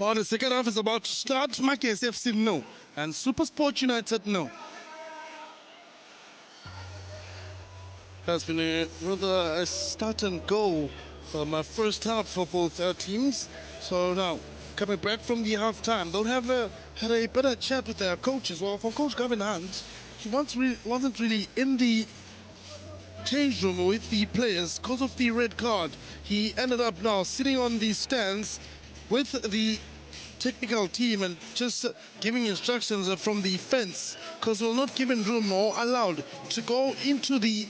Well, the second half is about to start. Magesi FC, no. And Supersport United, no. Has been a rather a start and go from my first half for both teams. So now, coming back from the half time, they'll have had a better chat with their coaches. Well, for Coach Gavin Hunt, he wasn't really in the change room with the players because of the red card. He ended up now sitting on the stands with the technical team and just giving instructions from the fence, because we're not given room or allowed to go into the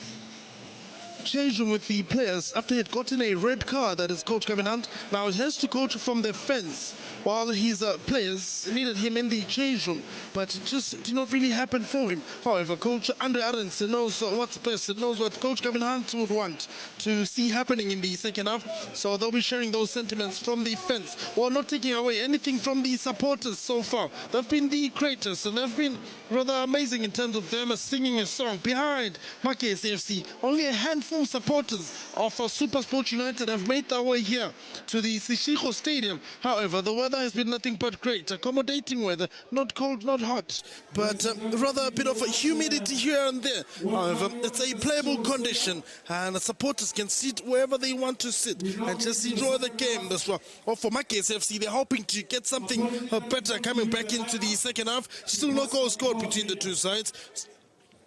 change room with the players after he had gotten a red card. That is Coach Kevin Hunt. Now he has to coach from the fence while his players needed him in the change room, but it just did not really happen for him. However, Coach Andre Arendse knows what's best. Knows what Coach Kevin Hunt would want to see happening in the second half, so they'll be sharing those sentiments from the fence while not taking away anything from the supporters so far. They've been the greatest and they've been rather amazing in terms of them singing a song behind Magesi FC. Only a handful of supporters of Supersport United have made their way here to the Sishiko Stadium. However, the weather has been nothing but great, accommodating weather, not cold, not hot, but rather a bit of a humidity here and there. However, it's a playable condition and the supporters can sit wherever they want to sit and just enjoy the game. That's why, well, for Magesi FC, they're hoping to get something better coming back into the second half. Still no goal scored between the two sides.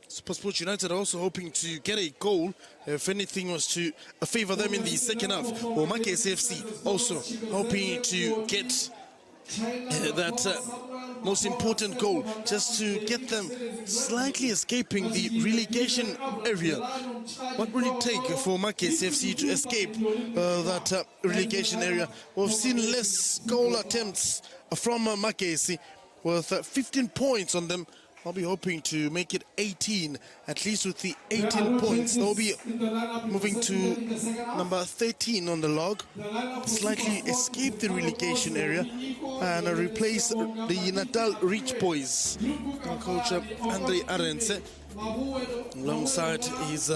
Supersport United are also hoping to get a goal if anything was to favour them in the second half. Well, Magesi FC also hoping to get that most important goal, just to get them slightly escaping the relegation area. What will it take for Magesi FC to escape that relegation area? We've seen less goal attempts from Magesi with 15 points on them. I'll be hoping to make it 18, at least with the 18 points. They'll be moving to number 13 on the log, slightly escape the relegation area and replace the Natal Rich Boys. Coach Andre Arendse, alongside his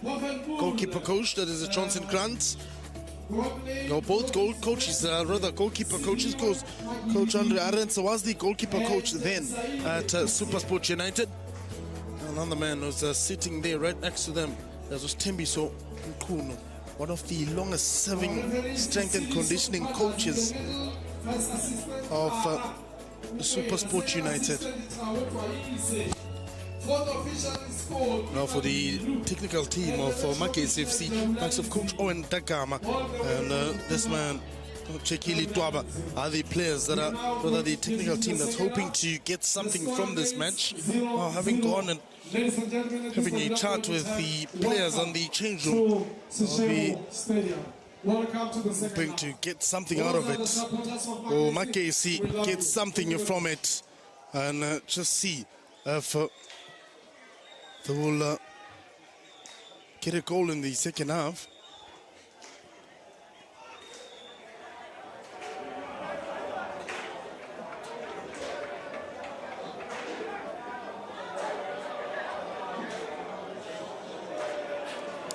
goalkeeper coach, that is Johnson Grant. No, both coaches, rather goalkeeper coaches, because Coach Andre Arendse was the goalkeeper coach then at Supersport United. Another man was sitting there right next to them. That was Tembiso Nkuno, one of the longest serving strength and conditioning coaches of Supersport United. Now for the technical team of Magesi FC, thanks of Coach Owen Dagama and this man, Chekili Twaba, are the players that are, rather the technical team that's hoping to get something from this match. Having gone and having a chat with the players on the change room, will be hoping to get something out of it. Or Magesi gets something from it and just see if they will get a goal in the second half.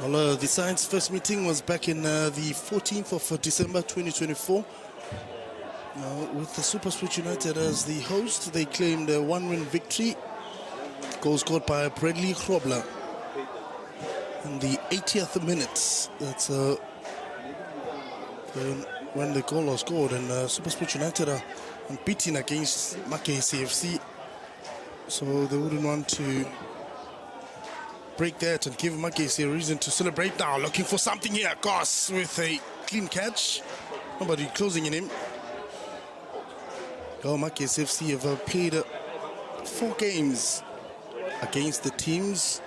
Well, the sides' first meeting was back in the 14th of December 2024. With the Supersport United as the host, they claimed a one-win victory. Goal scored by Bradley Grobler in the 80th minute. That's when the goal was scored, and Supersport United are unbeaten against Magesi FC, so they wouldn't want to break that and give Magesi a reason to celebrate. Now looking for something here, Goss with a clean catch, nobody closing in him. Magesi FC have played 4 games against the teams.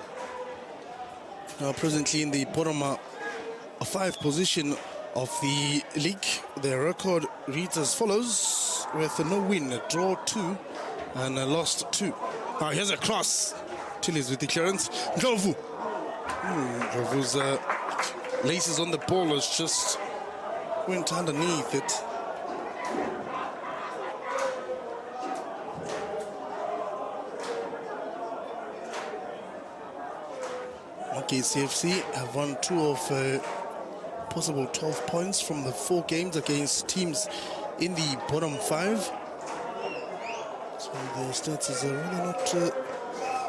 Now presently in the bottom 5 position of the league. Their record reads as follows, with no win, a draw 2 and a lost 2. Now here's a cross. Tillis with the clearance. Ndlovu. Ndlovu's laces on the ball has just went underneath it. Magesi FC have won 2 of possible 12 points from the 4 games against teams in the bottom 5. So the stats is really not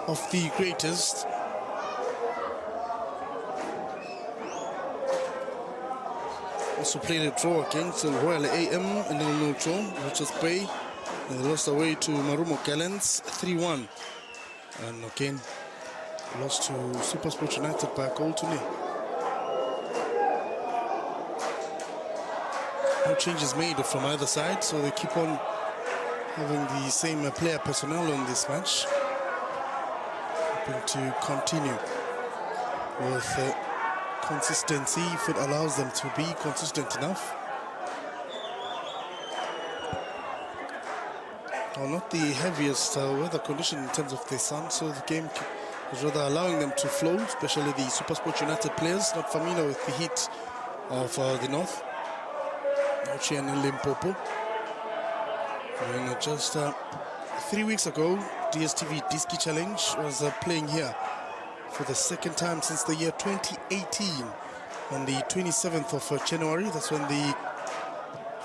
of the greatest. Also played a draw against Royal AM in the neutral, Richards Bay. They lost away to Marumo Gallants 3-1. And again, lost to Supersport United by a goal to nil. No changes made from either side, so they keep on having the same player personnel in this match. Hoping to continue with consistency if it allows them to be consistent enough. Well, not the heaviest weather condition in terms of the sun, so the game is rather allowing them to flow, especially the Supersport United players, not familiar with the heat of the north. Ochi and Limpopo. And just 3 weeks ago, DSTV Diski Challenge was playing here for the second time since the year 2018. On the 27th of January, that's when the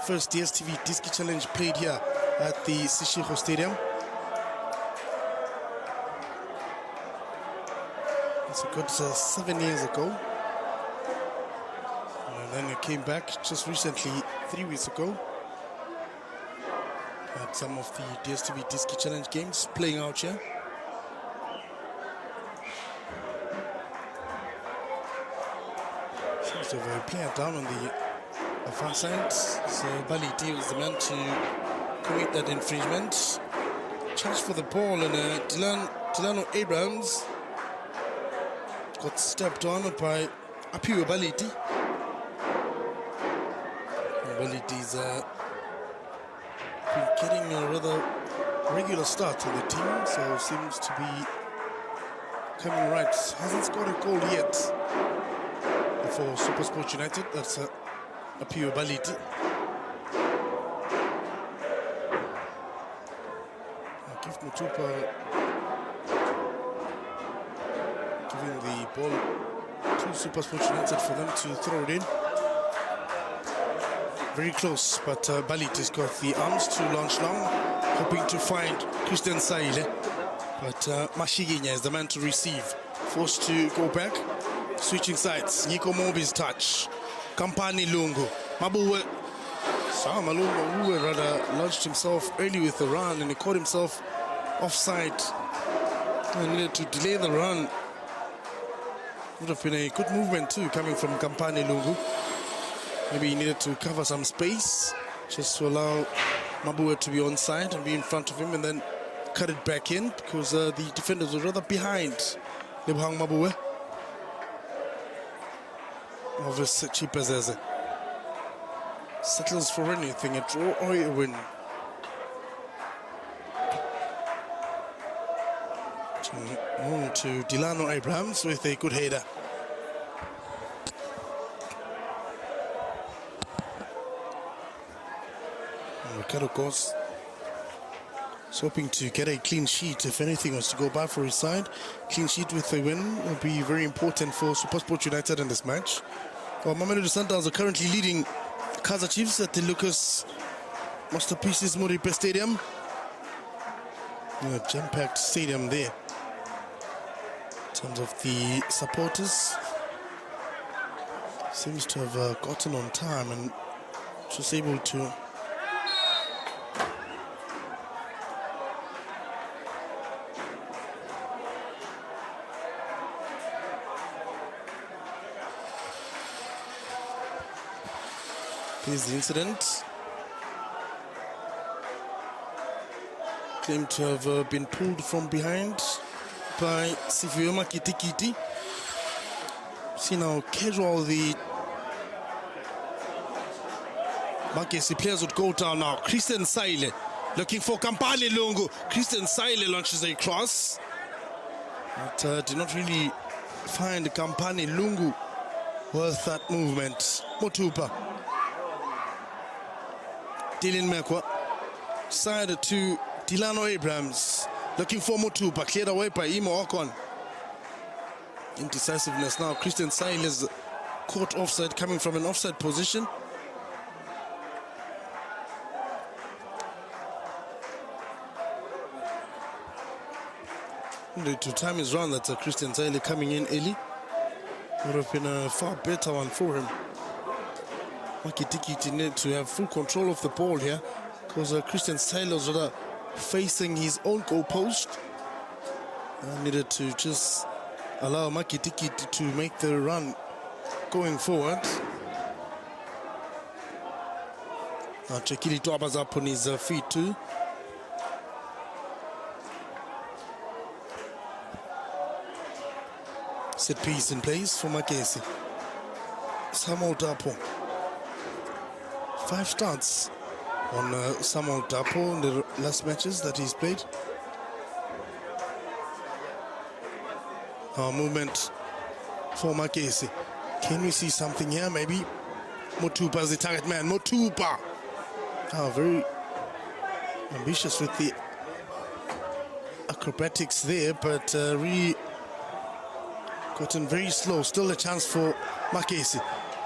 first DSTV Diski Challenge played here at the Sishiro Stadium. It's a good 7 years ago. And then it came back just recently, 3 weeks ago. Had some of the DSTV Diski Challenge games playing out here. Seems to have a player down on the far side. So Baliti was the man to commit that infringement. Charge for the ball, and Delano Abrams got stepped on by Apiwa Baliti. Baliti's been getting a rather regular start in the team, so seems to be coming right. Hasn't scored a goal yet for Supersport United. That's Apiwa Baliti. Gift Mutupa giving the ball to Supersport United for them to throw it in. Very close, but Baliti's got the arms to launch long, hoping to find Christian Saile. But Mashiginya is the man to receive. Forced to go back, switching sides. Nico Mobi's touch. Kampani Lungu. Mabuwe. Malungu rather launched himself early with the run, and he caught himself offside. He needed to delay the run. Would have been a good movement too, coming from Kampani Lungu. Maybe he needed to cover some space just to allow Mabue to be onside and be in front of him, and then cut it back in because the defenders were rather behind Lebohang Mabue. Obviously, cheap as settles for anything, a draw or a win. To Delano Abrams with a good header. Ricardo Goss is hoping to get a clean sheet. If anything was to go bad for his side, clean sheet with a win will be very important for Supersport United in this match. Well, Mamelodi Sundowns are currently leading Kaizer Chiefs at the Lucas Masterpieces Moripe Stadium. Jam-packed stadium there. In terms of the supporters, seems to have gotten on time and was able to Here's the incident. Claimed to have been pulled from behind by Sifioma Kitikiti. See now casual the Magesi players would go down now. Christian Saile looking for Kampani Lungu. Christian Saile launches a cross, but did not really find Kampani Lungu worth that movement. Motupa. Dylan Mekwa, side to Delano Abrams, looking for Motupa, cleared away by Imo Okon. Indecisiveness now. Christian Saile is caught offside, coming from an offside position. To time his run, that's Christian Taylor coming in early. Would have been a far better one for him. Makitiki need to have full control of the ball here, because Christian Taylor's facing his own goal post. Needed to just allow Makitiki to make the run going forward. Chekili Twaba's up on his feet too. Set piece in place for Magesi. Samuel Dapo. 5 starts on Samuel Dapo in the last matches that he's played. Movement for Magesi. Can we see something here? Maybe Motupa is the target man. Motupa. Very ambitious with the acrobatics there, but really gotten very slow. Still a chance for Magesi.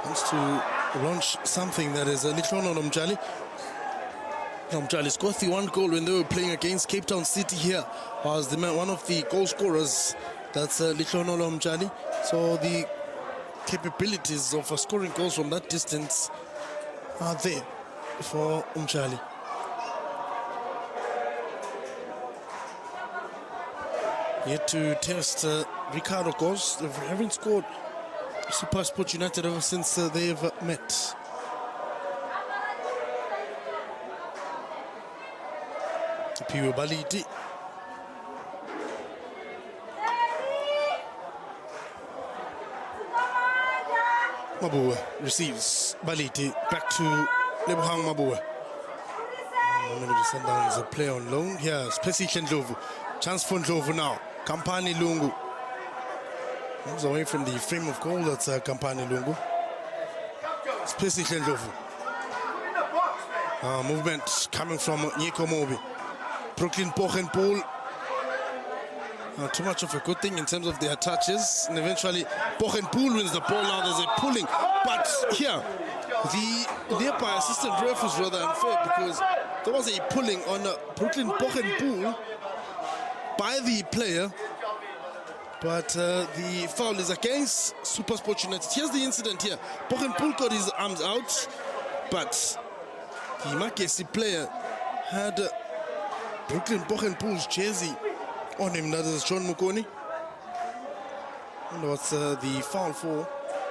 Wants to launch something that is a Litrono Nomjali. Nomjali scored the 1 goal when they were playing against Cape Town City here. Was the man, one of the goal scorers. That's Litrono Nomjali. So the capabilities of scoring goals from that distance are there for Umjali. Yet to test Ricardo goals. They haven't scored Supersport United ever since they've met. Piwo Baliti. Mabua receives Baliti back to Lebohang Mabua. The Sundowns play on loan. Here, Spesi Ndlovu. Chance for Ndlovu now. Kampani Lungu. Moves away from the frame of goal. That's Kampani Lungu. Spesi Ndlovu. Movement coming from Nyeko Mobi. Brooklyn Pochenpool. Too much of a good thing in terms of their touches, and eventually Pochenpool wins the ball. Now there's a pulling, but here the nearby assistant ref was rather unfair, because there was a pulling on Brooklyn Pochenpool by the player, but the foul is against Supersport United. Here's the incident here. Pochenpool got his arms out, but the Magesi player had Brooklyn Pochenpool's jersey on him. That is John Mukoni. I wonder what's the foul for?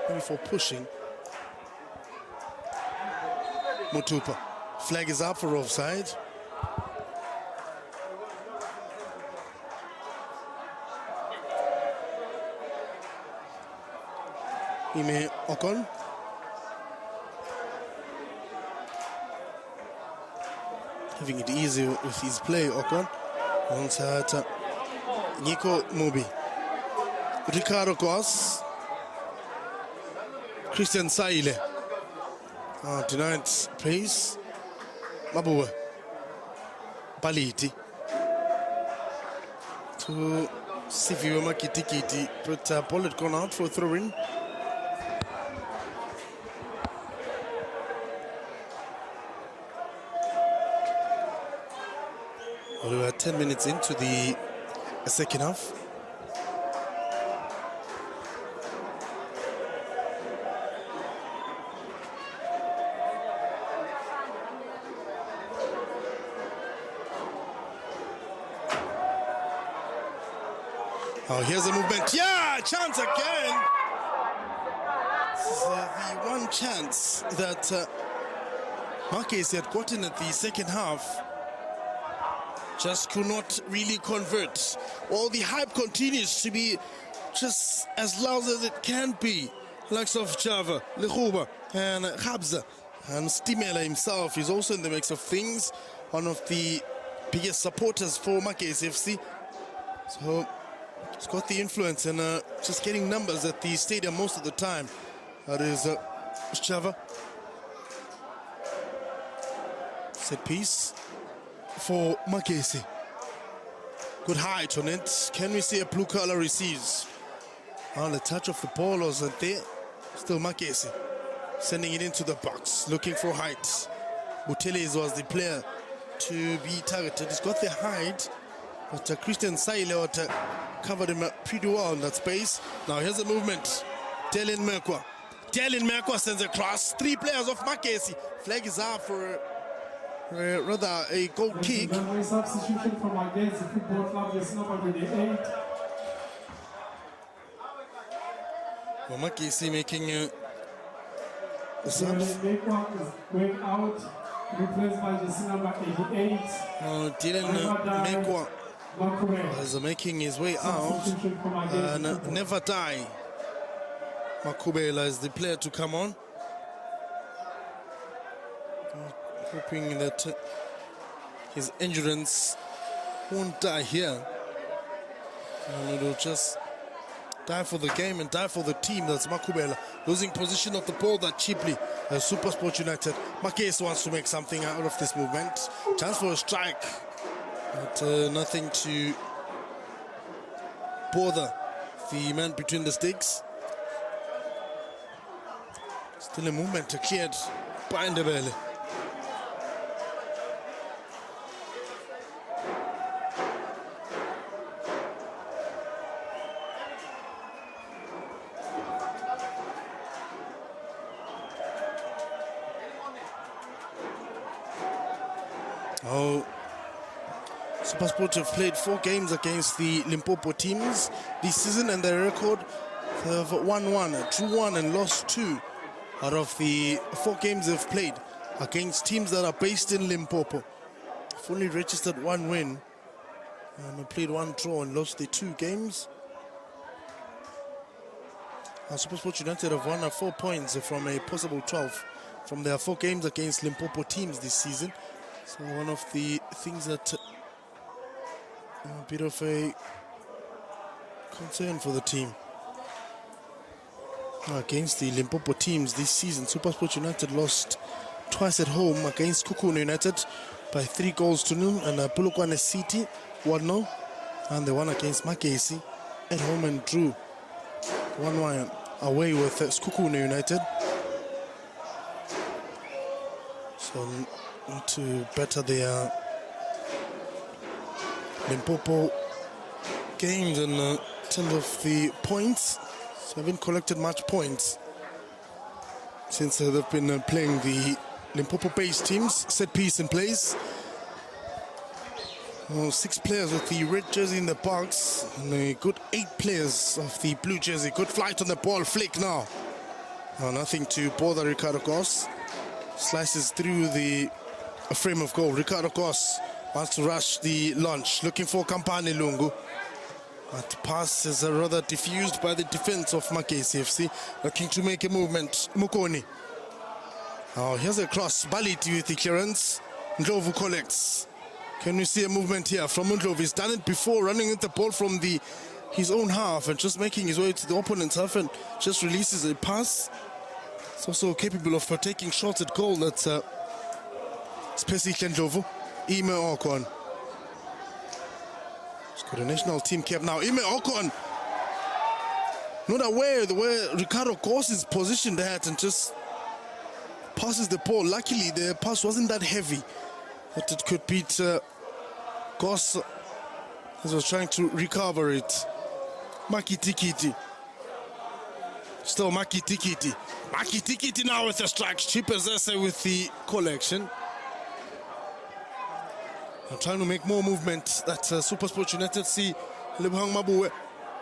Maybe for pushing. Motupa. Flag is up for offside. Ime Okon. Having it easy with his play, Okon. Once had Nyeko Mobi. Ricardo Kos. Christian Saile. Denied pace. Mabua. Baliti. To Sivio Makitikiti. But ball had gone out for a throw-in. Well, we are 10 minutes into the second half. Oh, here's a movement. Yeah, chance again. This is the one chance that Magesi had gotten at the second half. Just could not really convert. All the hype continues to be just as loud as it can be. Likes of Java, Lehuba, and Khabza, and Stimela himself is also in the mix of things. One of the biggest supporters for Magesi FC. So it's got the influence and just getting numbers at the stadium most of the time. That is Java. Set piece for Magesi. Good height on it. Can we see a blue color receives? On the touch of the ball wasn't there. Still Magesi sending it into the box, looking for height. Buteles was the player to be targeted. He's got the height, but Christian Saile covered him pretty well in that space. Now here's the movement. Dylan Merkwa sends a cross. 3 players of Magesi. Flag is up for rather a goal kick. Substitution from Magesi Football Club, is number 28. Well, Magesi making the subs. Merkwa is going out, replaced by the number 88. Dylan Merkwa is making his way out. And Never Die Makubela is the player to come on. Hoping that his endurance won't die here. And it'll just die for the game and die for the team. That's Makubela losing position of the ball that cheaply. Supersport United. Magesi wants to make something out of this movement. Chance for a strike. But nothing to bother the man between the sticks. Still a movement cleared by Ndebele. Supersport have played 4 games against the Limpopo teams this season, and their record have won 1, drew 1, and lost 2 out of the 4 games they've played against teams that are based in Limpopo. They've only registered 1 win and played 1 draw and lost the 2 games. Supersport United have won 4 points from a possible 12 from their 4 games against Limpopo teams this season. So one of the things that a bit of a concern for the team. Against the Limpopo teams this season, Supersport United lost twice at home against Kukuna United by 3-0 and Polokwane City 1-0, and they won against Magesi at home and drew 1-1 away with Kukuna United. So need to better their Limpopo games in terms of the points. So haven't collected much points since they've been playing the Limpopo-based teams. Set piece in place. 6 players with the red jersey in the box, and a good 8 players of the blue jersey. Good flight on the ball. Flick now. Nothing to bother Ricardo Goss. Slices through the frame of goal. Ricardo Goss wants to rush the launch, looking for Kampani Lungu. But the pass is rather diffused by the defense of Magesi FC, looking to make a movement. Mukoni. Here's a cross. Baliti with the clearance. Ndlovu collects. Can we see a movement here from Ndlovu? He's done it before, running with the ball from his own half and just making his way to the opponent's half and just releases a pass. It's also capable of taking shots at goal. That's Spesi Ndlovu. Ime Okon. He's got a national team cap now. Ime Okon. Not aware the way Ricardo Goss is positioned at and just passes the ball. Luckily, the pass wasn't that heavy that it could beat Goss as was trying to recover it. Maki Tikiti. Still Maki Tikiti. Maki Tikiti now with the strike. Chipezese with the collection. I'm trying to make more movement. That Supersport United see Lebohang Mabuwe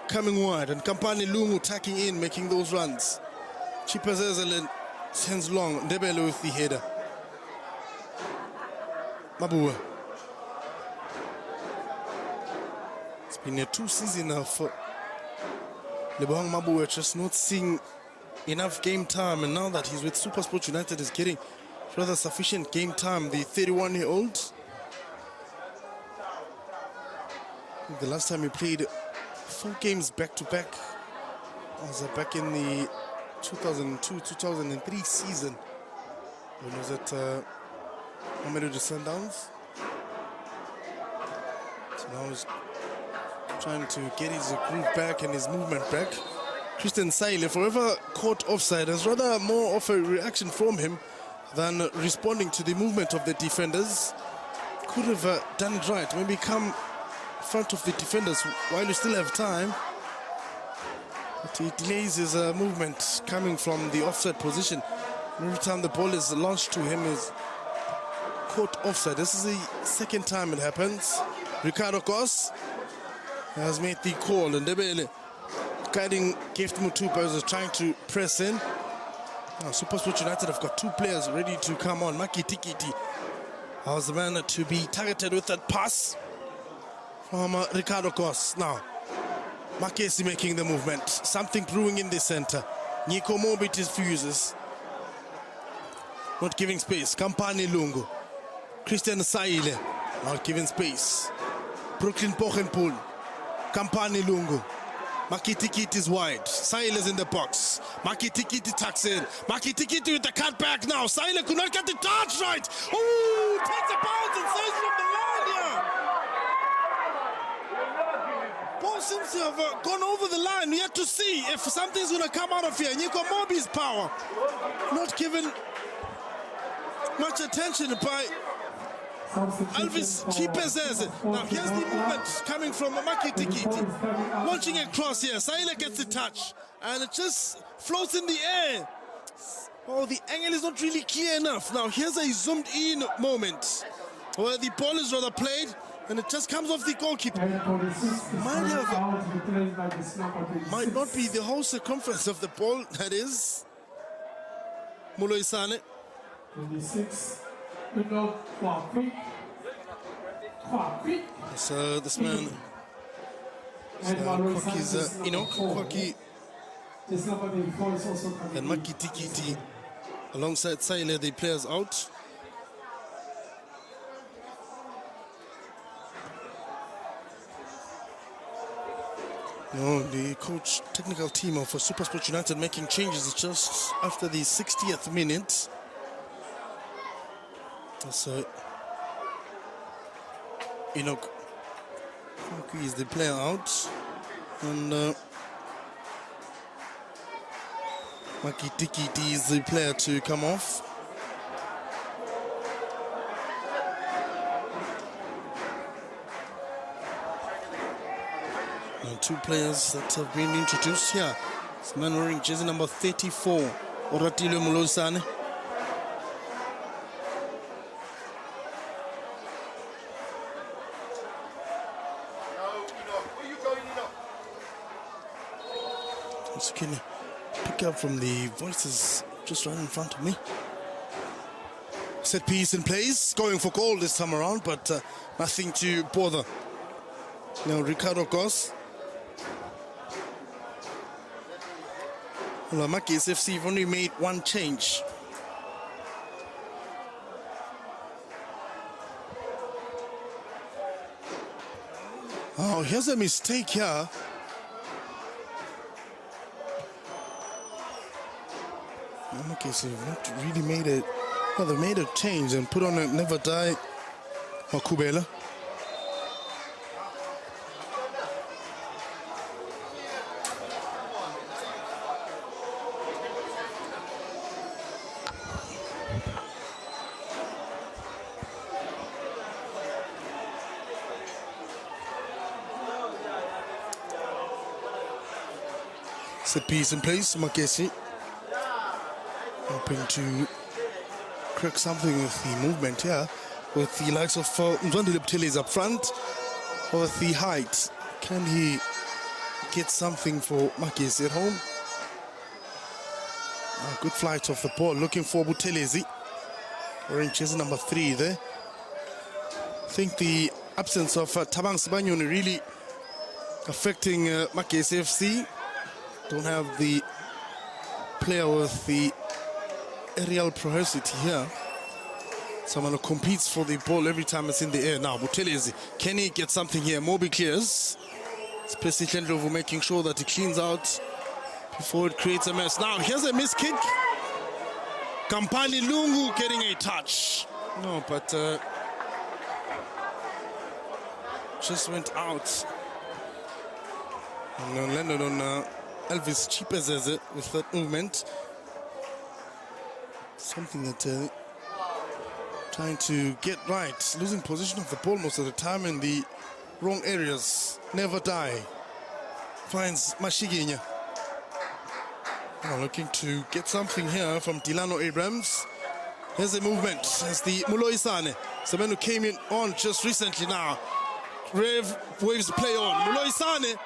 coming wide and Kampani Lungu tacking in, making those runs. Chipezese sends long. Ndebele with the header. Mabuwe. It's been 2 seasons now for Lebohang Mabuwe, just not seeing enough game time, and now that he's with Supersport United is getting rather sufficient game time. The 31-year-old. The last time he played 4 games back-to-back was back in the 2002-2003 season when he was at Mamelodi Sundowns. So now he's trying to get his groove back and his movement back. Christian Saile, forever caught offside, has rather more of a reaction from him than responding to the movement of the defenders. Could have done it right, maybe come front of the defenders while you still have time. But he delays his movement coming from the offside position. Every time the ball is launched to him is caught offside. This is the second time it happens. Ricardo Goss has made the call, and Ndebele guiding Gift Mutupa is trying to press in. Now Supersport United have got two players ready to come on. Makitikiti was the man to be targeted with that pass from Ricardo Goss. Now Magesi making the movement. Something brewing in the center. Nico Mobi fuses. Not giving space. Kampani Lungu. Christian Saile not giving space. Brooklyn Pochenpool. Kampani Lungu. Makitikiti is wide. Saile is in the box. Makitikiti tucks in. Makitikiti with the cutback now. Saile could not get the touch right. Ooh, takes a bounce and saves from the line here. Ball seems to have gone over the line. We have to see if something's going to come out of here. Nico Mobi's power not given much attention by Elvis Chipezeze. Now here's the movement coming from Makitikiti. Launching across here. Saile gets the touch and it just floats in the air. Oh, the angle is not really clear enough. Now here's a zoomed in moment where the ball is rather played and it just comes off the goalkeeper. Might not be the whole circumference of the ball, that is. Muloisane. 26. So this man, Kwaki's Enoch, Kwaki and Makitikiti alongside Saile, the players out. No, the coach, technical team of Supersport United making changes just after the 60th minute. So Enoch is the player out, and Makitikiti is the player to come off. And two players that have been introduced here. This man wearing jersey number 34, Oratile Mulosane. As you can pick up from the voices just right in front of me. Set piece in place, going for goal this time around, but nothing to bother. Now Ricardo Goss. Well, Magesi FC have only made one change. Oh, here's a mistake here. Magesi have not really made it. Well, they made a change and put on a Never Die Makubela. Set piece in place, Magesi hoping to crack something with the movement here, with the likes of Mzwandile Buthelezi up front, with the height. Can he get something for Magesi at home? Good flight of the ball, looking for Buthelezi, wearing jersey number 3 there. I think the absence of Tabang Sibanyoni really affecting Magesi FC. Don't have the player with the aerial prowessity here. Someone who competes for the ball every time it's in the air. Now Buthelezi, can he get something here? Mobi clears. It's Plessis Lendlovu making sure that he cleans out before it creates a mess. Now here's a missed kick. Kampani Lungu getting a touch. No, but just went out. And landed on Elvis Chipezeze with that movement. Something that trying to get right. Losing position of the ball most of the time, and the wrong areas never die. Finds Mashiginya. Now looking to get something here from Delano Abrams. Here's a movement as the Muloisane, the man who came in on just recently now. Rev waves play on. Muloisane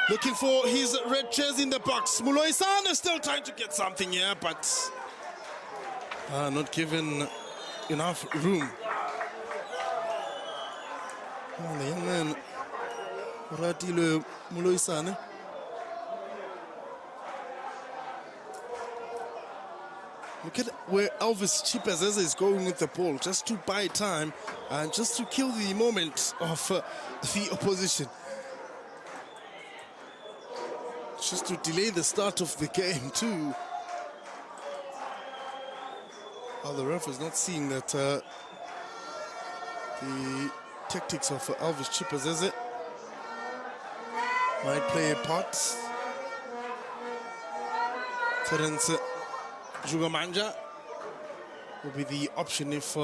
looking for his red jersey in the box. Muloisane still trying to get something here, but not given enough room. Oh, the young man, Radile Muloisane. Look at where Elvis Chipazeze is going with the ball, just to buy time and just to kill the moment of the opposition. Just to delay the start of the game too. The ref is not seeing that the tactics of Elvis Chipazeze might play a part. Terence Jugamanja will be the option if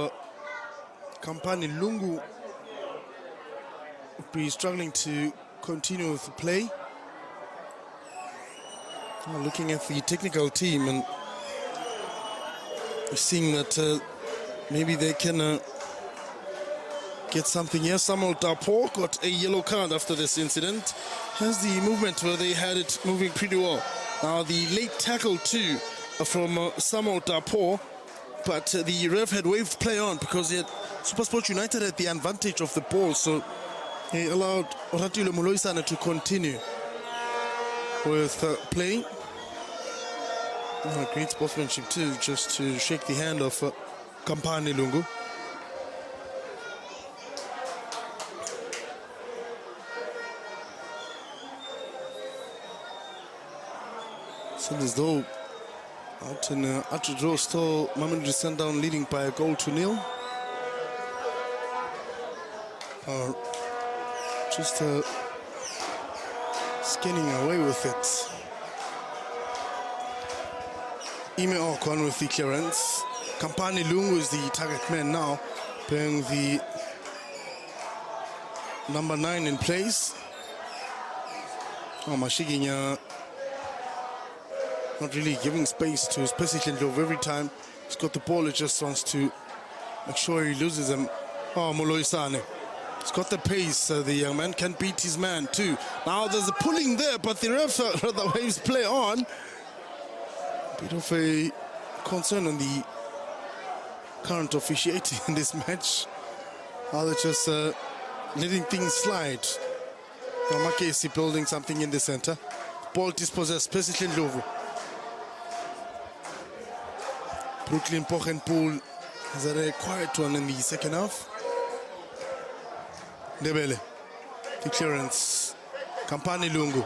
Kampani Lungu would be struggling to continue with the play. Looking at the technical team and seeing that maybe they can get something here. Samuel Dapo got a yellow card after this incident. Here's the movement where they had it moving pretty well. Now the late tackle too from Samuel Dapo, but the ref had waved play on because Supersport United had the advantage of the ball, so he allowed Oratile Muloisane to continue with play. Great sportsmanship too, just to shake the hand of Kampani Lungu. Seems as though out in Atridro still Mamelodi Sundown leading by a goal to nil. Just scanning away with it. Ime Okon with the clearance. Kampani Lungu is the target man now, playing the number 9 in place. Mashiginya not really giving space to Spacey Love every time he's got the ball. He just wants to make sure he loses them. Muloisane. He's got the pace. The young man can beat his man too. Now there's a pulling there, but the ref rather waves play on. Bit of a concern on the current officiating in this match. They're just letting things slide. Magesi building something in the center. Ball dispossessed. Spacey Love. Brooklyn Pochenpool has had a quiet one in the second half. Ndebele, the clearance. Kampani Lungu.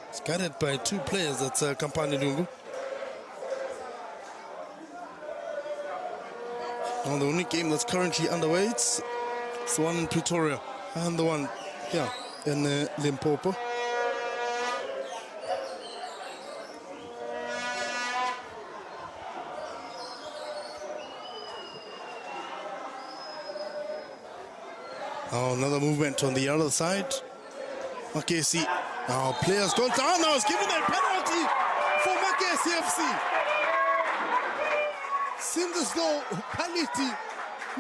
It's guarded by 2 players, that's Kampani Lungu. Now the only game that's currently underway, it's the one in Pretoria and the one here in Limpopo. Another movement on the other side. Magesi. Now players gone down. Now it's given a penalty for Magesi FC. Seems as though Paliti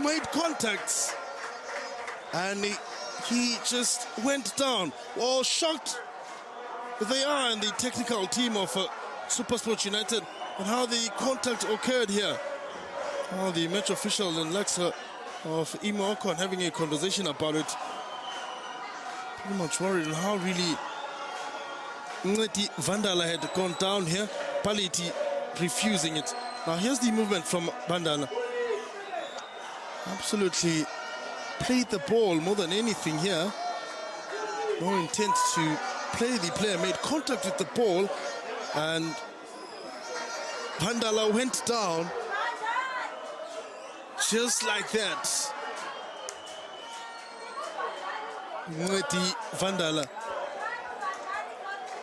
made contacts and he just went down. Well, shocked they are in the technical team of Supersport United and how the contact occurred here. The match official in Lexa of Ime Okon having a conversation about it. Pretty much worried on how really Ngeti Vandala had gone down here. Paliti refusing it. Now here's the movement from Vandala. Absolutely played the ball more than anything here. No intent to play the player. Made contact with the ball and Vandala went down. Just like that. Ngeti Vandala.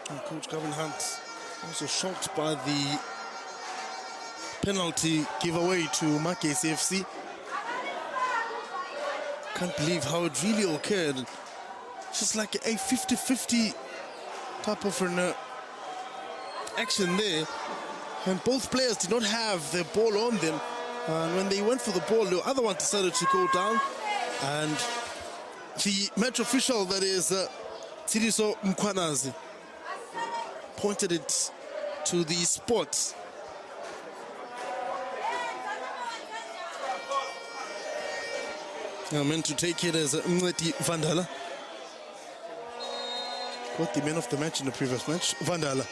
And Coach Gavin Hunt also shocked by the penalty giveaway to Magesi FC. Can't believe how it really occurred. Just like a 50-50 type of an action there. And both players did not have their ball on them. And when they went for the ball, the other one decided to go down. And the match official, that is Tsiriso Mkwanazi, pointed it to the spot. I meant to take it as Mngeti Vandala. Got the man of the match in the previous match. Vandala.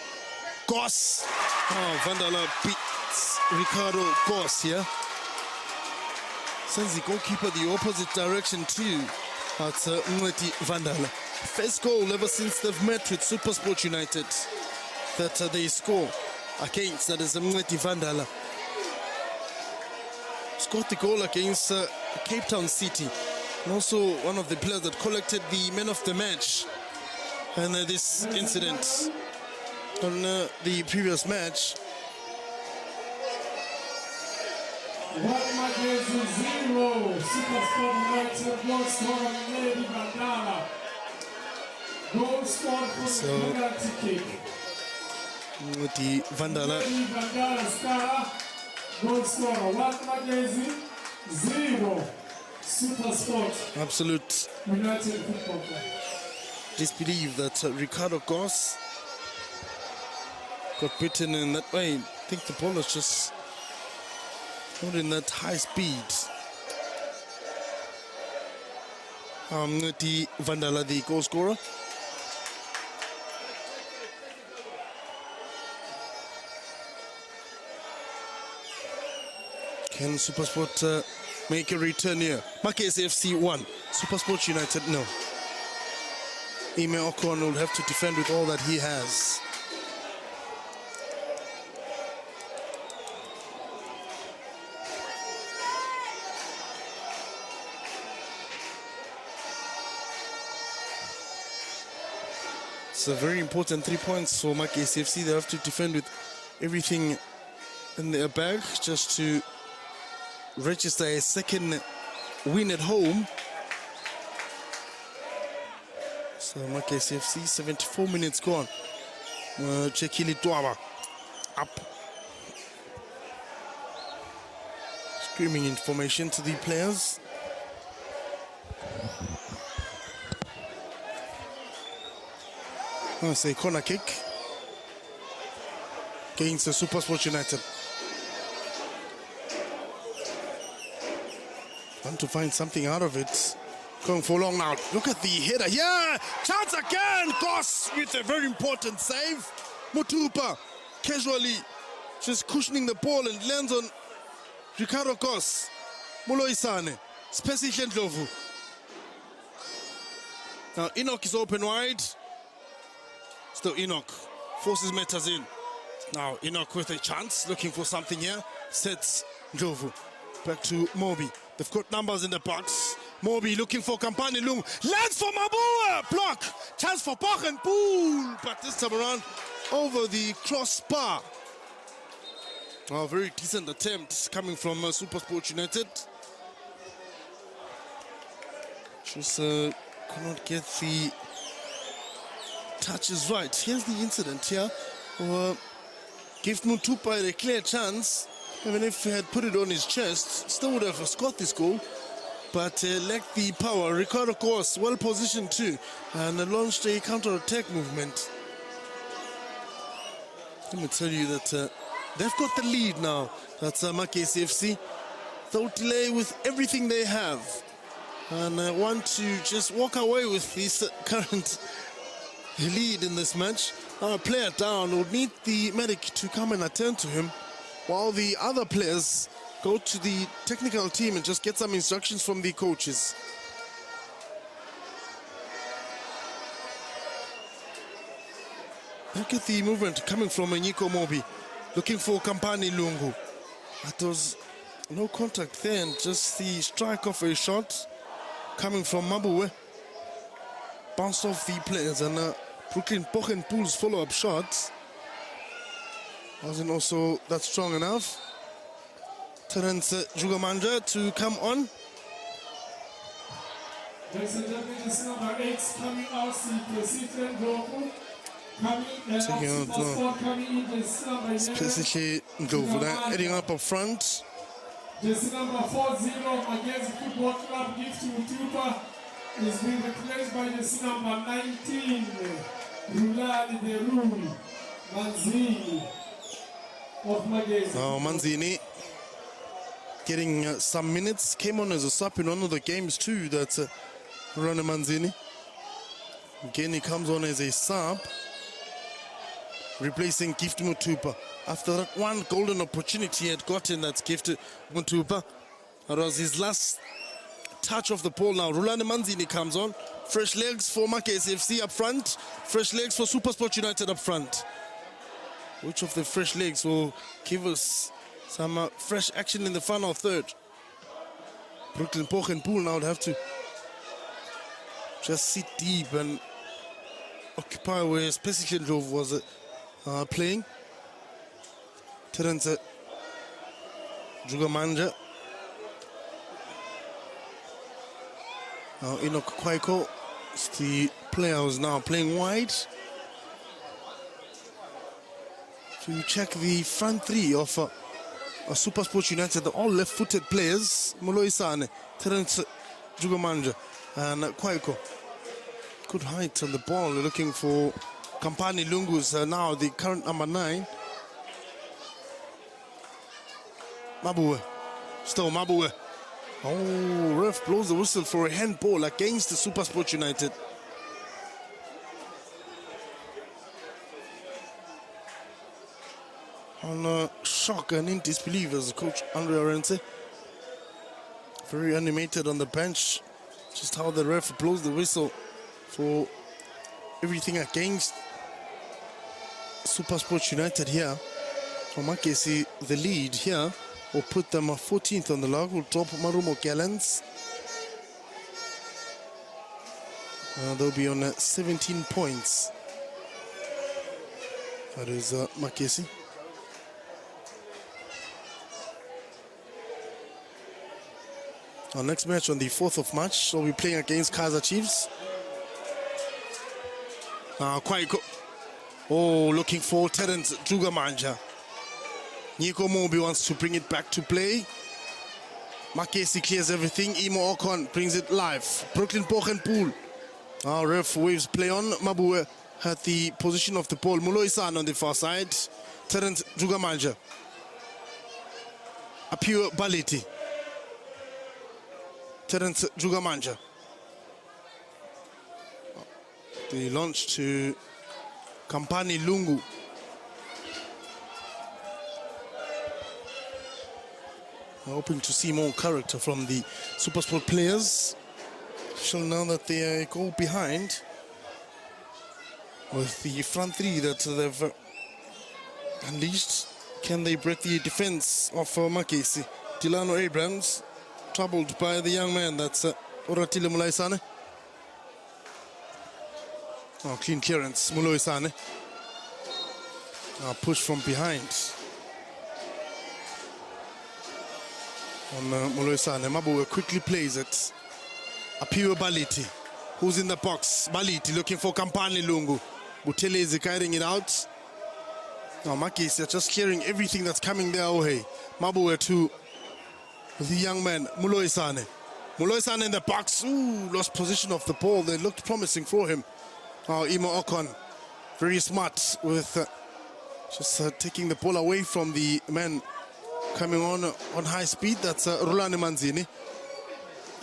Goss! Oh, Vandala beats Ricardo Goss here. Sends the goalkeeper the opposite direction too. That's Mngeti Vandala. First goal ever since they've met with Supersport United that they score against. That is Mngeti Vandala. Scored the goal against Cape Town City. And also one of the players that collected the man of the match. And this incident on the previous match. Magesi 0. Supersport United goal scorer Magesi Vandala. Goal scored from the penalty kick. The Vandala. Vandala star. Goal scorer Magesi 0. Supersport. Absolute United Football Club. Disbelieve that Ricardo Goss got beaten in that way. I think the ball was just not in that high speed. The Vandala, the goal scorer. Can Supersport make a return here? Magesi FC 1, Supersport United no. Ime Okon will have to defend with all that he has. It's a very important 3 points for Magesi FC. They have to defend with everything in their bag just to register a second win at home. So Magesi FC, 74 minutes gone. Chekili Dwaba up. Screaming information to the players. I say corner kick against the Supersport United. Want to find something out of it. Going for long now. Look at the header. Yeah! Chance again! Goss with a very important save. Mutupa casually just cushioning the ball and lands on Ricardo Goss. Moloisane. Spesi Ndlovu. Now Enoch is open wide. Still Enoch forces matters in. Now Enoch with a chance. Looking for something here. Sets Ndlovu. Back to Mobi. They've got numbers in the box. Mobi looking for Kampani Lung. Lands for Mabua. Block. Chance for Bach and Pool. But this time around over the crossbar. Oh, very decent attempt coming from Supersport United. Just cannot get the touches right. Here's the incident here. Give Mutupa a clear chance. Even if he had put it on his chest, still would have scored this goal, but lacked the power. Ricardo Goss, well positioned too, and launched a counter-attack movement. Let me tell you that they've got the lead now. That's Magesi FC. They'll delay with everything they have, and want to just walk away with this current lead in this match. Our player down will need the medic to come and attend to him, while the other players go to the technical team and just get some instructions from the coaches. Look at the movement coming from Nyiko Mobi, looking for Kampani Lungu. But there was no contact there, and just the strike of a shot coming from Mabue. Bounced off the players, and Brooklyn Pochenpool's follow-up shot wasn't also that strong enough. Terence Jugamanja to come on. Ladies and gentlemen, this is number 8 coming out, Citron Global. Taking out Supersport coming in, this is number 11. Especially Dover, heading up front. This number 40 Magesi Football Club gift to Tupa is being replaced by this number 19 Rulani de Rule Manzini of Magesi. Now Manzini getting some minutes, came on as a sub in one of the games too. That's Rulani Manzini. Again he comes on as a sub, replacing Gift Mutupa. After that one golden opportunity he had gotten, that's Gift Mutupa. That was his last touch of the ball now. Rulani Manzini comes on. Fresh legs for Magesi FC up front. Fresh legs for Supersport United up front. Which of the fresh legs will give us some fresh action in the final third? Brooklyn Poch and Poole now would have to just sit deep and occupy where Spesikenjov was playing. Terence Jugamanja. Now Enoch Kwaiko is the player who's now playing wide. To check the front three of Supersport United, they're all left-footed players. Moloi Sane, Terence Jugamanja and Kwaiko. Good height on the ball, looking for Kampani Lungu's now the current number 9. Mabue, still Mabue. Oh, ref blows the whistle for a handball against the Supersport United. On shock and in disbelief as coach Andre Arence. Very animated on the bench. Just how the ref blows the whistle for everything against Supersport United here. For Magesi, the lead here will put them 14th on the log. Will drop Marumo Gallants. They'll be on 17 points. That is Magesi. Our next match on the 4th of March, so we'll be playing against Kaizer Chiefs. Looking for Terence Jugamanja. Nico Mobi wants to bring it back to play. Magesi clears everything. Imo Okon brings it live. Brooklyn Poch and Poole. Ref waves play on. Mabue had the position of the ball. Moloi San on the far side. Terence Jugamanja. Apio Baliti. Terence Jugamanja. The launch to Kampani Lungu. Hoping to see more character from the Supersport players. Especially now that they go behind with the front three that they've unleashed. Can they break the defense of Magesi? Delano Abrams, troubled by the young man, that's Oratile Mulaisane. Clean clearance, Mulaisane. Push from behind. On Mulaisane, Mabue quickly plays it. Apio Baliti, who's in the box. Baliti looking for Kampani Lungu. Butele is carrying it out. Now Magesi are just clearing everything that's coming their way. Mabue to the young man, Mulaisane. Mulaisane in the box. Ooh, lost position of the ball. They looked promising for him. Imo Okon, very smart with just taking the ball away from the man coming on high speed. That's Rulani Manzini.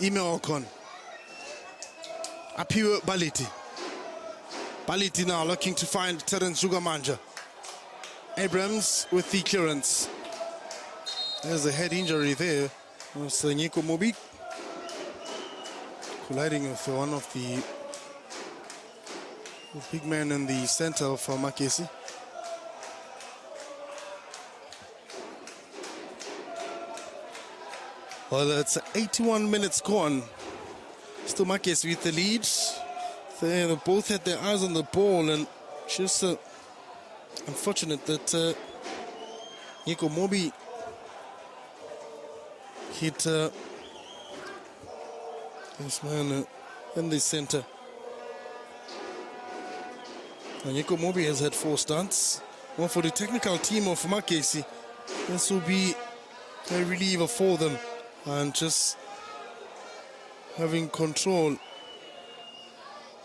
Imo Okon. Apio Baliti. Baliti now looking to find Terence Jugamanja. Abrams with the clearance. There's a head injury there. It's Nico Mobi colliding with one of the big men in the center of Magesi. Well, it's 81 minutes gone. Still Magesi with the lead. They both had their eyes on the ball, and just unfortunate that Nico Mobi hit this man in the center. And Yeko Mobi has had 4 stunts. One for the technical team of Magesi. This will be a reliever for them. And just having control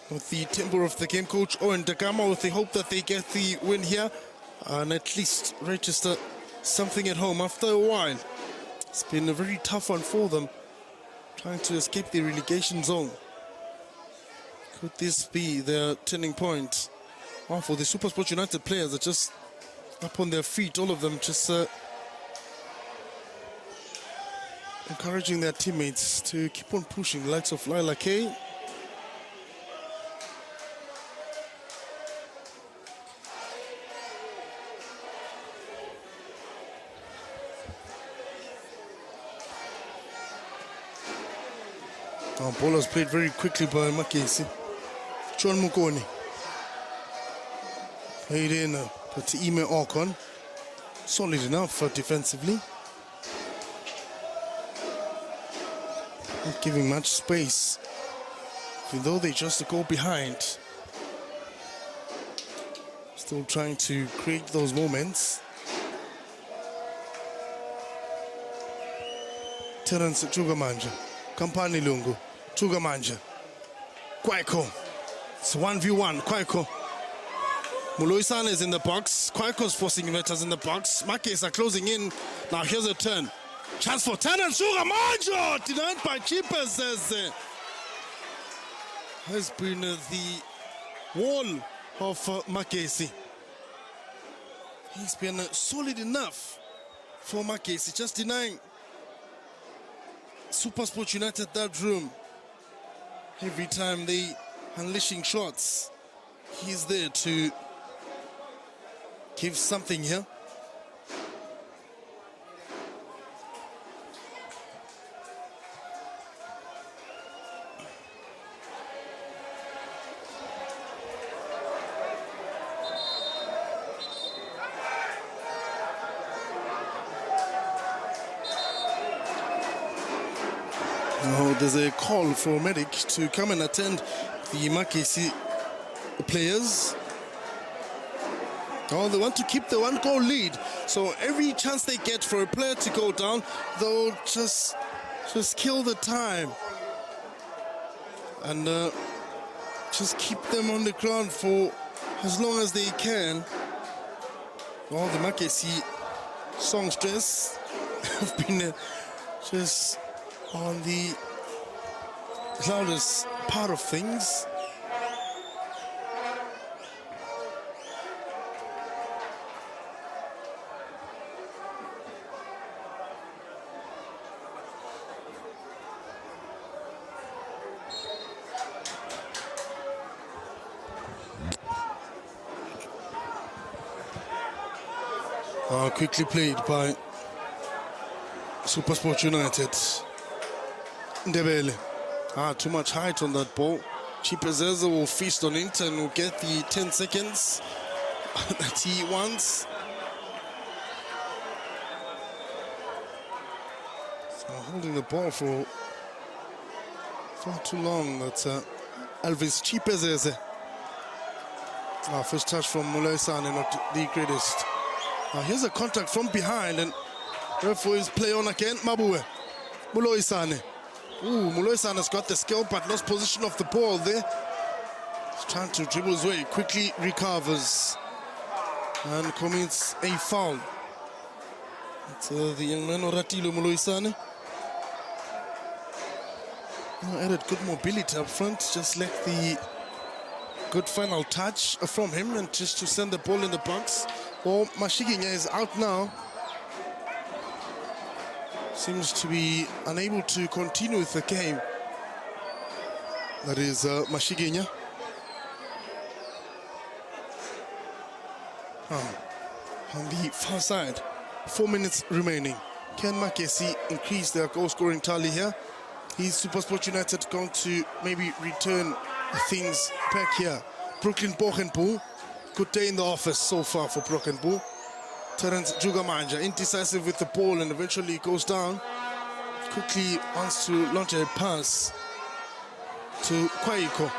with the tempo of the game. Coach Owen Dagama with the hope that they get the win here and at least register something at home after a while. It's been a very tough one for them, trying to escape the relegation zone. Could this be their turning point? Oh, for the Supersport United players are just up on their feet, all of them just encouraging their teammates to keep on pushing. The likes of Lila Kay. Ball was played very quickly by Magesi. John Mukoni played in to Ime Okon. Solid enough defensively. Not giving much space, even though they just go behind. Still trying to create those moments. Terence Chugamanja, Kampani Lungu, Chugamanja, Kwaiko. It's 1v1, Kwaiko. Muloisane is in the box. Kwaiko's forcing matters in the box. Magesi are closing in. Now here's a turn. Chance for Terence Chugamanja! Denied by Cheapers. Has been the wall of Magesi. He's been solid enough for Magesi, just denying Supersport United that room. Every time they unleashing shots, he's there to give something here. Now there's a call for medic to come and attend the Magesi players. Oh, they want to keep the 1-goal lead. So every chance they get for a player to go down, they'll just kill the time. And just keep them on the ground for as long as they can. Well, the Magesi songsters have been just on the loudest part of things. Quickly played by Supersport United. Ndebele. Too much height on that ball. Chipezeza will feast on it and will get the 10 seconds that he wants. So holding the ball for far too long. That's Elvis Chipezeza. First touch from Muloisane, not the greatest. Here's a contact from behind, and referee is play on again. Mabue, Muloisane. Muloisane has got the skill, but lost position of the ball there. He's trying to dribble his way, quickly recovers, and commits a foul. It's the young man, Oratilo Muloisane. Added good mobility up front, just lacked the good final touch from him, and just to send the ball in the box. Mashiginya is out now. Seems to be unable to continue with the game. That is Mashiginya. On the far side, 4 minutes remaining. Can Magesi increase their goal-scoring tally here? Is Supersport United going to maybe return things back here? Brooklyn Bochenpoel. Good day in the office so far for Brockenbull. Terence Chugamanja, indecisive with the ball and eventually goes down. Quickly wants to launch a pass to Kwaiko.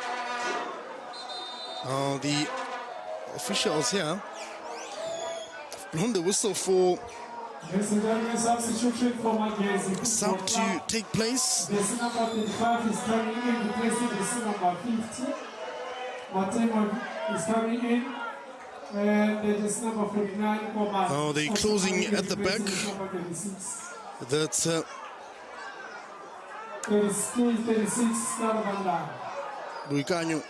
The officials here blown the whistle for Substitution for Magesi. sub to take place. The number 35 is coming in, replacing the number 50. Matema is coming in, and the number 49. Now they're closing at the back. That's 36, Ruikanyo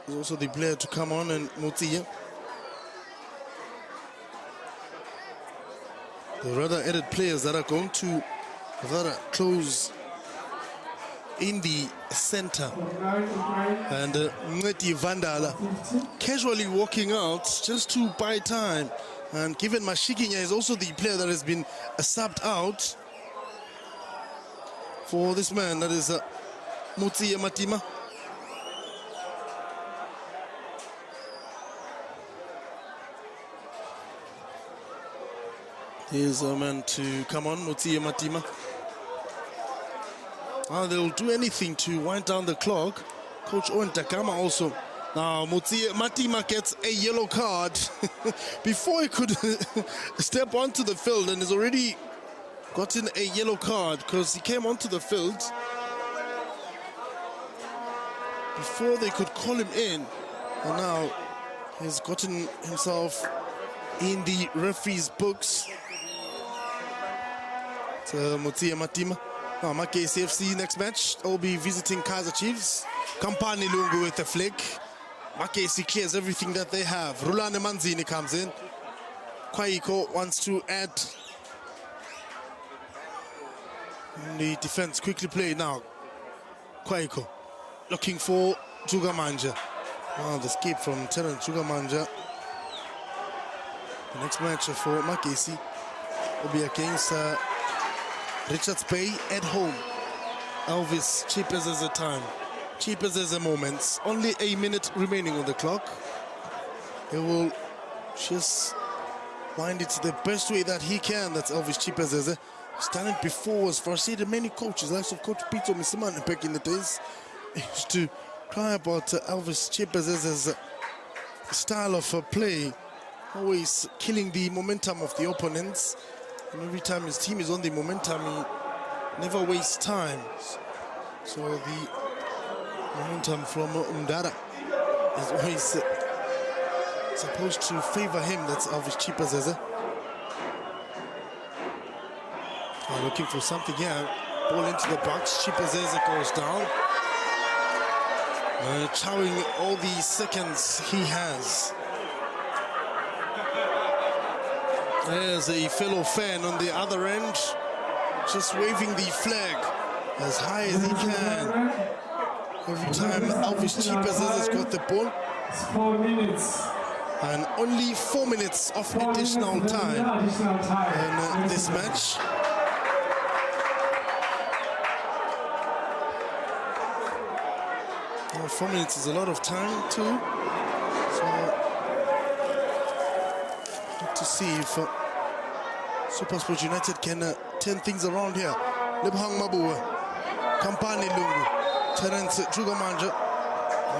is also the player to come on, and Mutia. The rather added players that are going to rather close in the center. And Ngeti Vandala casually walking out just to buy time. And given Mashikinya is also the player that has been subbed out for this man, that is Mutia Matima. Here's a man to come on, Mutia Matima. They'll do anything to wind down the clock. Coach Owen Takama also. Now Mutia Matima gets a yellow card before he could step onto the field, and has already gotten a yellow card because he came onto the field before they could call him in, and now he's gotten himself in the referee's books. Mutia Matima. Now Magesi FC next match, will be visiting Kaizer Chiefs. Kampani Lungu with a flick. Magesi clears everything that they have. Rulane Manzini comes in. Kwaiko wants to add. And the defense quickly played now. Kwaiko looking for Jugamanja. Wow, the escape from Terence Jugamanja. The next match for Magesi will be against Richards Bay at home. Elvis, cheap as a time, cheap as a moment. Only a minute remaining on the clock. He will just wind it the best way that he can. That's Elvis cheap as a. He's done it before, as far as many coaches, like Coach Pito Misimane back in the days, used to cry about Elvis cheap as a style of play, always killing the momentum of the opponents. And every time his team is on the momentum, he never wastes time. So the momentum from Umdara is always supposed to favor him. That's Elvis Chipazeze. Looking for something here. Ball into the box. Chipazeze goes down. Chowing all the seconds he has. There's a fellow fan on the other end, just waving the flag as high as he can. Every time Elvis Chipazeze has got the ball. It's 4 minutes. And only 4 minutes of additional time in this match. Well, 4 minutes is a lot of time too. So to see if Supersport United can turn things around here. Lebhang Mabua, Kampani Lungu, Terence Jugamanja.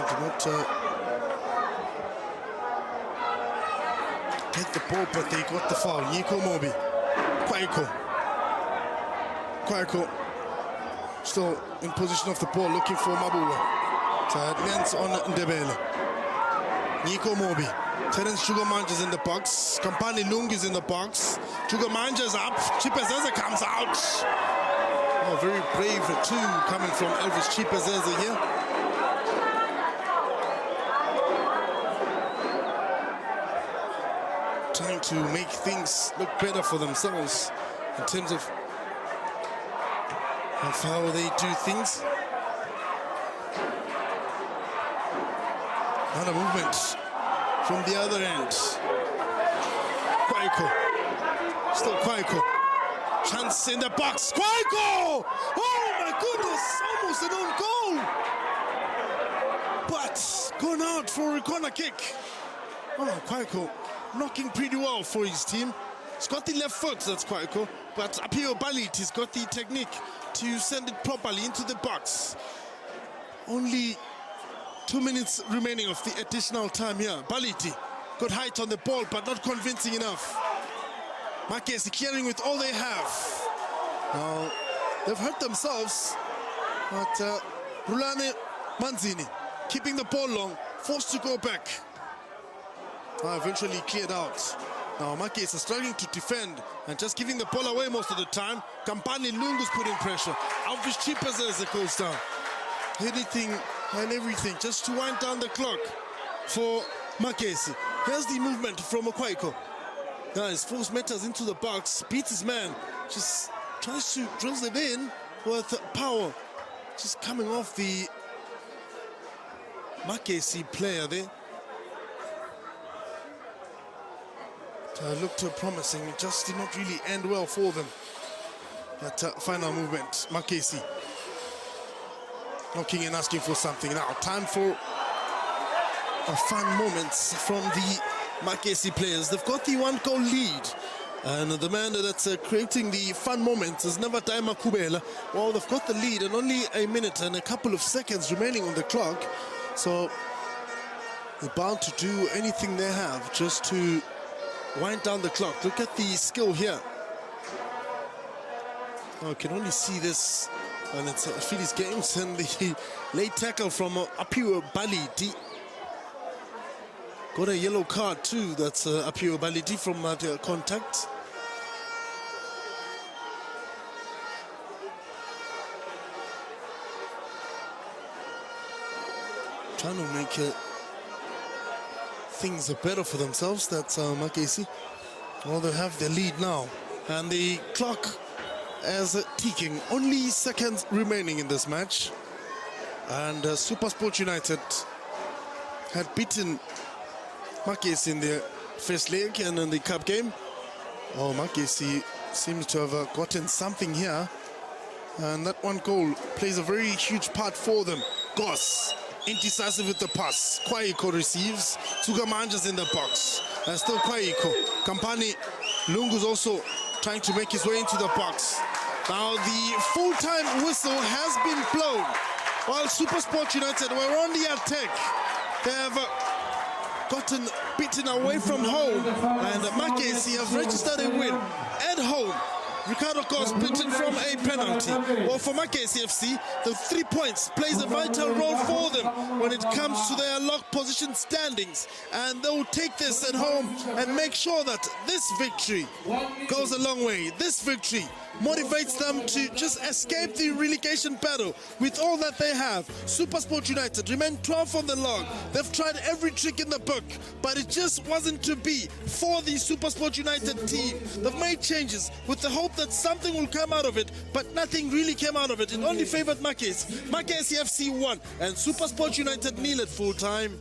Do not get the ball, but they got the foul. Nico Mobi, Kwaiko, still in position of the ball, looking for Mabua. Lands on Ndebele. Nico Mobi. Terence Jugamanja is in the box. Kampani Lung is in the box. Jugamanja is up. Chipazeze comes out. Oh, very brave too, coming from Elvis Chipazeze here. Trying to make things look better for themselves in terms of how they do things. Another movement from the other end. Kwaiko. Still Kwaiko. Chance in the box. Kwaiko! Oh my goodness! Almost an own goal. But gone out for a corner kick. Oh, Kwaiko knocking pretty well for his team. He's got the left foot, that's Kwaiko. But Apio Balit, he's got the technique to send it properly into the box. only 2 minutes remaining of the additional time here. Baliti, good height on the ball, but not convincing enough. Magesi clearing with all they have. Now, they've hurt themselves, but Rulane Manzini keeping the ball long, forced to go back. Eventually cleared out. Now Magesi is struggling to defend and just giving the ball away most of the time. Kampani Lungu's putting pressure. Alvis Chipas as it goes down. Anything and everything just to wind down the clock for Magesi. Here's the movement from Okwaiko. Guys, force matters into the box, beats his man, just tries to drills it in with power. Just coming off the Magesi player there. Looked promising, it just did not really end well for them. That final movement, Magesi knocking and asking for something. Now, time for a fun moments from the Magesi players. They've got the 1-goal lead, and the man that's creating the fun moments is never Daima Kubela. Well, they've got the lead and only a minute and a couple of seconds remaining on the clock, so they're bound to do anything they have just to wind down the clock. Look at the skill here. Oh, I can only see this, and it's Phillies Games, and the late tackle from Apio Baliti. Got a yellow card too, that's Apio Baliti from the contact. Trying to make things better for themselves. That's Magesi. Well, they have the lead now, and the clock is ticking. Only seconds remaining in this match, and Supersport United had beaten Magesi in the first leg and in the cup game. Oh, Magesi seems to have gotten something here, and that 1 goal plays a very huge part for them. Goss indecisive with the pass. Kwaiko receives. Tsugamanja's in the box. And still Kwaiko. Kampani Lungu's also trying to make his way into the box. Now the full-time whistle has been blown. While Supersport United were on the attack, they have gotten beaten away from home. And Magesi have registered a win at home. Ricardo Goss beaten from a penalty. Well, for Magesi FC, the 3 points plays a vital role for them when it comes to their locked position standings, and they will take this at home and make sure that this victory goes a long way. This victory motivates them to just escape the relegation battle with all that they have. Supersport United remain 12 on the log. They've tried every trick in the book, but it just wasn't to be for the Supersport United team. They've made changes with the hope that something will come out of it, but nothing really came out of it. It only favored Magesi. Magesi FC won, and Supersport United nil at full time.